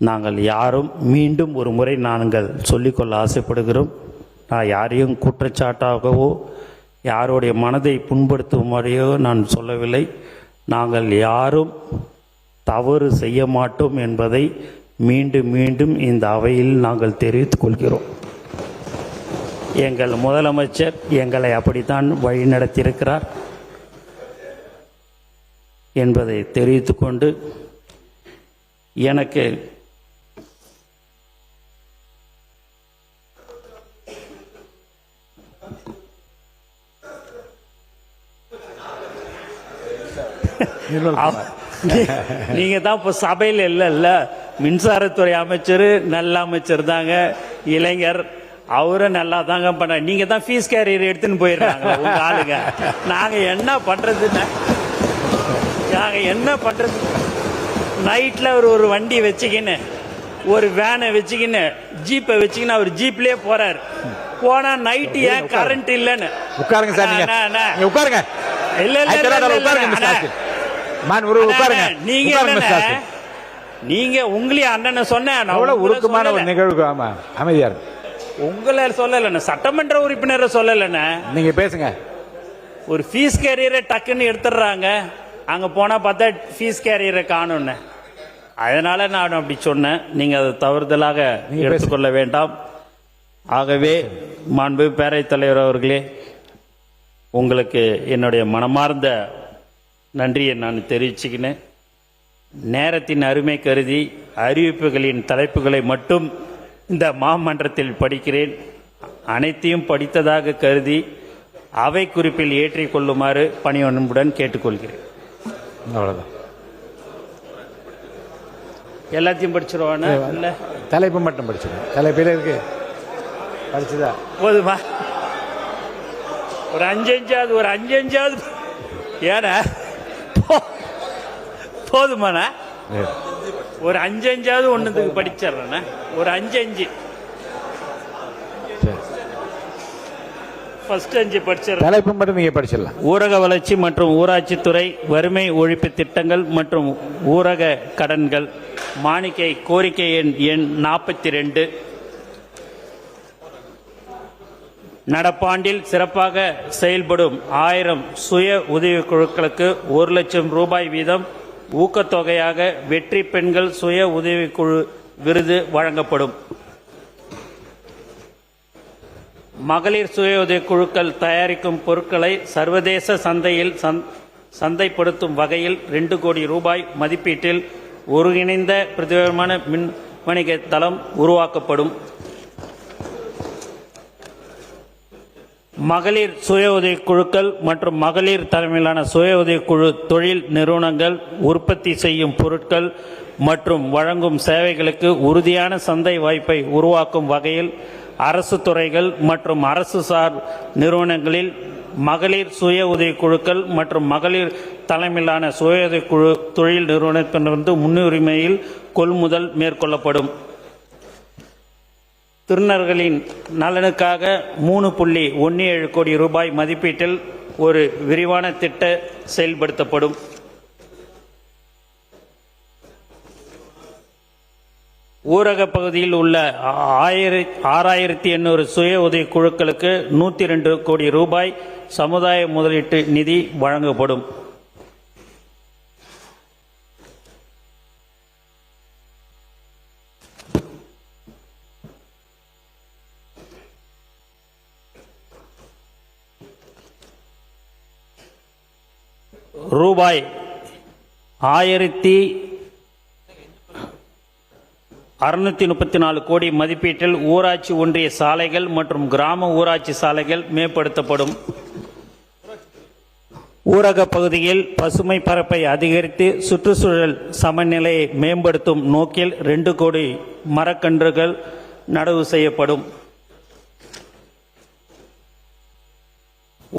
நாங்கள் யாரும் மீண்டும் ஒரு முறை நாங்கள் சொல்லிக்கொள்ள ஆசைப்படுகிறோம். நான் யாரையும் குற்றச்சாட்டாகவோ யாருடைய மனதை புண்படுத்தும்படியோ நான் சொல்லவில்லை. நாங்கள் யாரும் தவறு செய்ய மாட்டோம் என்பதை மீண்டும் மீண்டும் இந்த அவையில் நாங்கள் தெரிவித்துக் கொள்கிறோம். எங்கள் முதலமைச்சர் எங்களை அப்படித்தான் வழிநடத்தியிருக்கிறார் என்பதை தெரிவித்துக்கொண்டு, எனக்கு நீங்க தான் இப்போ சபையில் இல்லைல்ல, மின்சாரத்துறை அமைச்சர் நல்ல அமைச்சர் தாங்க, இளைஞர் அவரும் நல்லா தாங்க பண்ண. நீங்க தான் ஃபீஸ் கேரியர் எடுத்துன்னு போயிடுறாங்க உங்க ஆளுங்க. நாங்க என்ன பண்றதுன்னு, நாங்க என்ன பண்றது? நைட்ல ஒரு வண்டி வச்சுக்கின்னு, ஒரு வேனை வச்சுக்கின்னு, ஜீப்பை வச்சுக்கின்னு அவர் ஜீப்லயே போறாரு. போனா நைட்டு ஏன் கரண்ட் இல்லன்னு உட்காருங்க சார், நீங்க உட்காருங்க. இல்ல இல்ல நீங்க உங்களே அண்ணனை சொன்ன உருக்கமான ஒரு நிகழ்வு. ஆமா, அமைதியா இருக்கு. உங்களை சொல்லல, சட்டமன்ற உறுப்பினரை சொல்லல. நீங்க பேசுங்க. ஒரு ஃபீஸ் கேரியரை டக்குன்னு எடுத்துடுறாங்க, அங்க போனா பார்த்தா ஃபீஸ் கேரியரை காணும்னு. அதனால நான் அப்படி சொன்னேன். நீங்க அதை தவறுதலாக எடுத்துக்கொள்ள வேண்டாம். ஆகவே மாண்பு பேரவைத் தலைவர் அவர்களே, உங்களுக்கு என்னுடைய மனமார்ந்த நன்றியை நான் தெரிவிச்சுக்கினேன். நேரத்தின் அருமை கருதி அறிவிப்புகளின் தலைப்புகளை மட்டும் இந்த மாமன்றத்தில் படிக்கிறேன். அனைத்தையும் படித்ததாக கருதி அவை குறிப்பில் ஏற்றிக் கொள்ளுமாறு பணிவன்புடன் கேட்டுக்கொள்கிறேன். அவ்வளவுதான். எல்லாத்தையும் படிச்சிருவானா? இல்ல, தலைப்பு மட்டும் படிச்சிருவேன். தலைப்பில இருக்கு, படிச்சுதா போதுமா? ஒரு அஞ்சஞ்சாவது ஏன்னா போதுமாண்ணா? ஒரு அஞ்சஞ்சாவது ஒன்றுக்கு படிச்சிடறேண்ணா. ஒரு அஞ்சு ஃபர்ஸ்ட் 5 படிச்சிடறேன். தலைப்பு மட்டும் நீங்க படிச்சிடலாம். ஊரக வளர்ச்சி மற்றும் ஊராட்சித்துறை, வறுமை ஒழிப்பு திட்டங்கள் மற்றும் ஊரக கடன்கள். மாணிக்கை கோரிக்கை எண் 42. நடப்பாண்டில் சிறப்பாக செயல்படும் 1000 சுய உதவிக்குழுக்களுக்கு 1 லட்சம் ரூபாய் வீதம் ஊக்கத்தொகையாக வெற்றி பெண்கள் சுய உதவிக்குழு விருது வழங்கப்படும். மகளிர் சுய உதவிக்குழுக்கள் தயாரிக்கும் பொருட்களை சர்வதேச சந்தையில் சந்தைப்படுத்தும் வகையில் 2 கோடி ரூபாய் மதிப்பீட்டில் ஒருங்கிணைந்த பிரதிபலிமான மின் வணிக தளம் உருவாக்கப்படும். மகளிர் சுய உதவிக்குழுக்கள் மற்றும் மகளிர் தலைமையிலான சுய உதவிக்குழு தொழில் நிறுவனங்கள் உற்பத்தி செய்யும் பொருட்கள் மற்றும் வழங்கும் சேவைகளுக்கு உறுதியான சந்தை வாய்ப்பை உருவாக்கும் வகையில் அரசு துறைகள் மற்றும் அரசு சார் நிறுவனங்களில் மகளிர் சுய உதவிக்குழுக்கள் மற்றும் மகளிர் தலைமையிலான சுய உதவிக்குழு தொழில் நிறுவனத்திலிருந்து முன்னுரிமையில் கொள்முதல் மேற்கொள்ளப்படும். திருநர்களின் நலனுக்காக 3.17 கோடி ரூபாய் மதிப்பீட்டில் ஒரு விரிவான திட்ட செயல்படுத்தப்படும். ஊரக பகுதியில் உள்ள 6800 சுய உதவி குழுக்களுக்கு 102 கோடி ரூபாய் சமுதாய முதலீட்டு நிதி வழங்கப்படும். ரூபாய் 1634 கோடி மதிப்பீட்டில் ஊராட்சி ஒன்றிய சாலைகள் மற்றும் கிராம ஊராட்சி சாலைகள் மேம்படுத்தப்படும். ஊரக பகுதியில் பசுமை பரப்பை அதிகரித்து சுற்றுச்சூழல் சமநிலையை மேம்படுத்தும் நோக்கில் 2 கோடி மரக்கன்றுகள் நடவு செய்யப்படும்.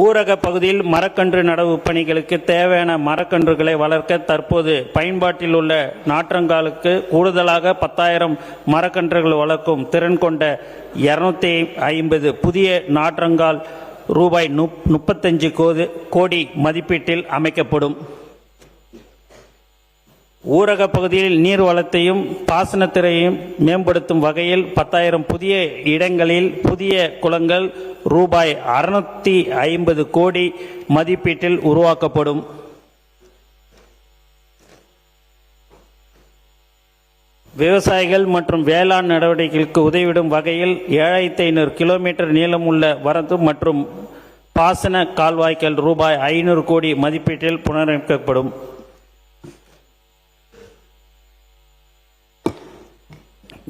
ஊரக பகுதியில் மரக்கன்று நடவு பணிகளுக்கு தேவையான மரக்கன்றுகளை வளர்க்க தற்போது பயன்பாட்டில் உள்ள நாற்றங்காலுக்கு கூடுதலாக 10,000 மரக்கன்றுகள் வளர்க்கும் திறன் கொண்ட 250 புதிய நாற்றங்கால் ரூபாய் 35 கோடி மதிப்பீட்டில் அமைக்கப்படும். ஊரக பகுதியில் நீர் வளத்தையும் பாசனத்துறையையும் மேம்படுத்தும் வகையில் 10,000 புதிய இடங்களில் புதிய குளங்கள் ரூபாய் 650 கோடி மதிப்பீட்டில் உருவாக்கப்படும். விவசாயிகள் மற்றும் வேளாண் நடவடிக்கைகளுக்கு உதவிடும் வகையில் 7,500 கிலோமீட்டர் நீளமுள்ள வரத்து மற்றும் பாசன கால்வாய்கள் ரூபாய் 500 கோடி மதிப்பீட்டில் புனரமைக்கப்படும்.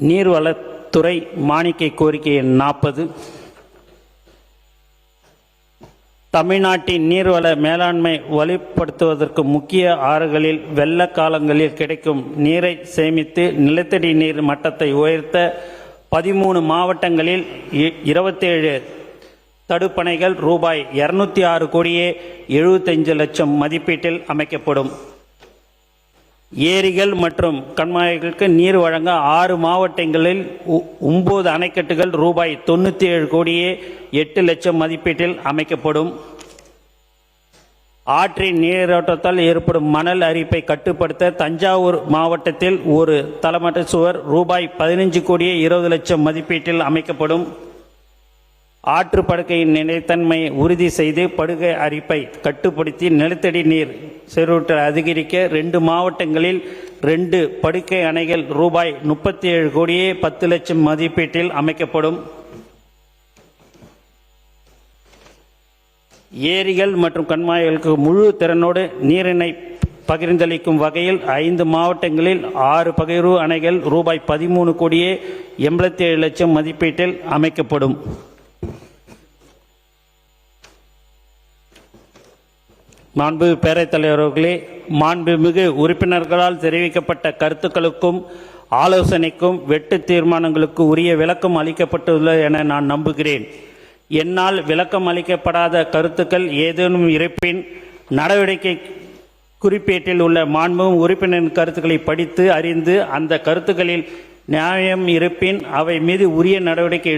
நீர்வளத்துறை மானிய கோரிக்கை எண் 40. தமிழ்நாட்டின் நீர்வள மேலாண்மை வலுப்படுத்துவதற்கு முக்கிய ஆறுகளில் வெள்ள காலங்களில் கிடைக்கும் நீரை சேமித்து நிலத்தடி நீர் மட்டத்தை உயர்த்த 13 மாவட்டங்களில் 27 தடுப்பணைகள் ரூபாய் 206 கோடியே 75 லட்சம் மதிப்பீட்டில் அமைக்கப்படும். ஏரிகள் மற்றும் கண்மாய்களுக்கு நீர் வழங்க 6 மாவட்டங்களில் 9 அணைக்கட்டுகள் ரூபாய் 97 கோடியே 8 லட்சம் மதிப்பீட்டில் அமைக்கப்படும். ஆற்றின் நீரோட்டத்தால் ஏற்படும் மணல் அரிப்பை கட்டுப்படுத்த தஞ்சாவூர் மாவட்டத்தில் ஒரு தளமட்ட சுவர் ரூபாய் 15 கோடியே 20 லட்சம் மதிப்பீட்டில் அமைக்கப்படும். ஆற்று படுக்கையின் நிலைத்தன்மையை உறுதி செய்து படுகை அரிப்பை கட்டுப்படுத்தி நிலத்தடி நீர் செறிவூட்டலை அதிகரிக்க 2 மாவட்டங்களில் 2 படுக்கை அணைகள் ரூபாய் 37 கோடியே 10 லட்சம் மதிப்பீட்டில் அமைக்கப்படும். ஏரிகள் மற்றும் கண்மாய்களுக்கு முழு திறனோடு நீரினை பகிர்ந்தளிக்கும் வகையில் 5 மாவட்டங்களில் 6 பகிர்வு அணைகள் ரூபாய் 13 கோடியே 87 லட்சம் மதிப்பீட்டில் அமைக்கப்படும். மாண்புமிகு பேரவைத் தலைவர் அவர்களே, மாண்புமிகு உறுப்பினர்களால் தெரிவிக்கப்பட்ட கருத்துக்களுக்கும் ஆலோசனைக்கும் வெட்டு தீர்மானங்களுக்கு உரிய விளக்கம் அளிக்கப்பட்டுள்ளது என நான் நம்புகிறேன். என்னால் விளக்கம் அளிக்கப்படாத கருத்துக்கள் ஏதேனும் இருப்பின் நடவடிக்கை குறிப்பேட்டில் உள்ள மாண்புமிகு உறுப்பினரின் கருத்துக்களை படித்து அறிந்து அந்த கருத்துக்களில் நியாயம் இருப்பின் அவை மீது உரிய நடவடிக்கை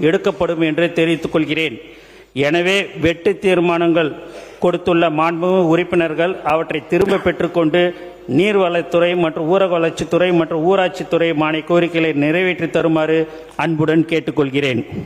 எடுக்கப்படும் என்று தெரிவித்துக் கொள்கிறேன். எனவே வெட்டு தீர்மானங்கள் கொடுத்துள்ள மாண்புமிகு உறுப்பினர்கள் அவற்றை திரும்ப பெற்றுக்கொண்டு நீர்வளத்துறை மற்றும் ஊரக வளர்ச்சித்துறை மற்றும் ஊராட்சித்துறை மானிய கோரிக்கைகளை நிறைவேற்றி தருமாறு அன்புடன் கேட்டுக்கொள்கிறேன்.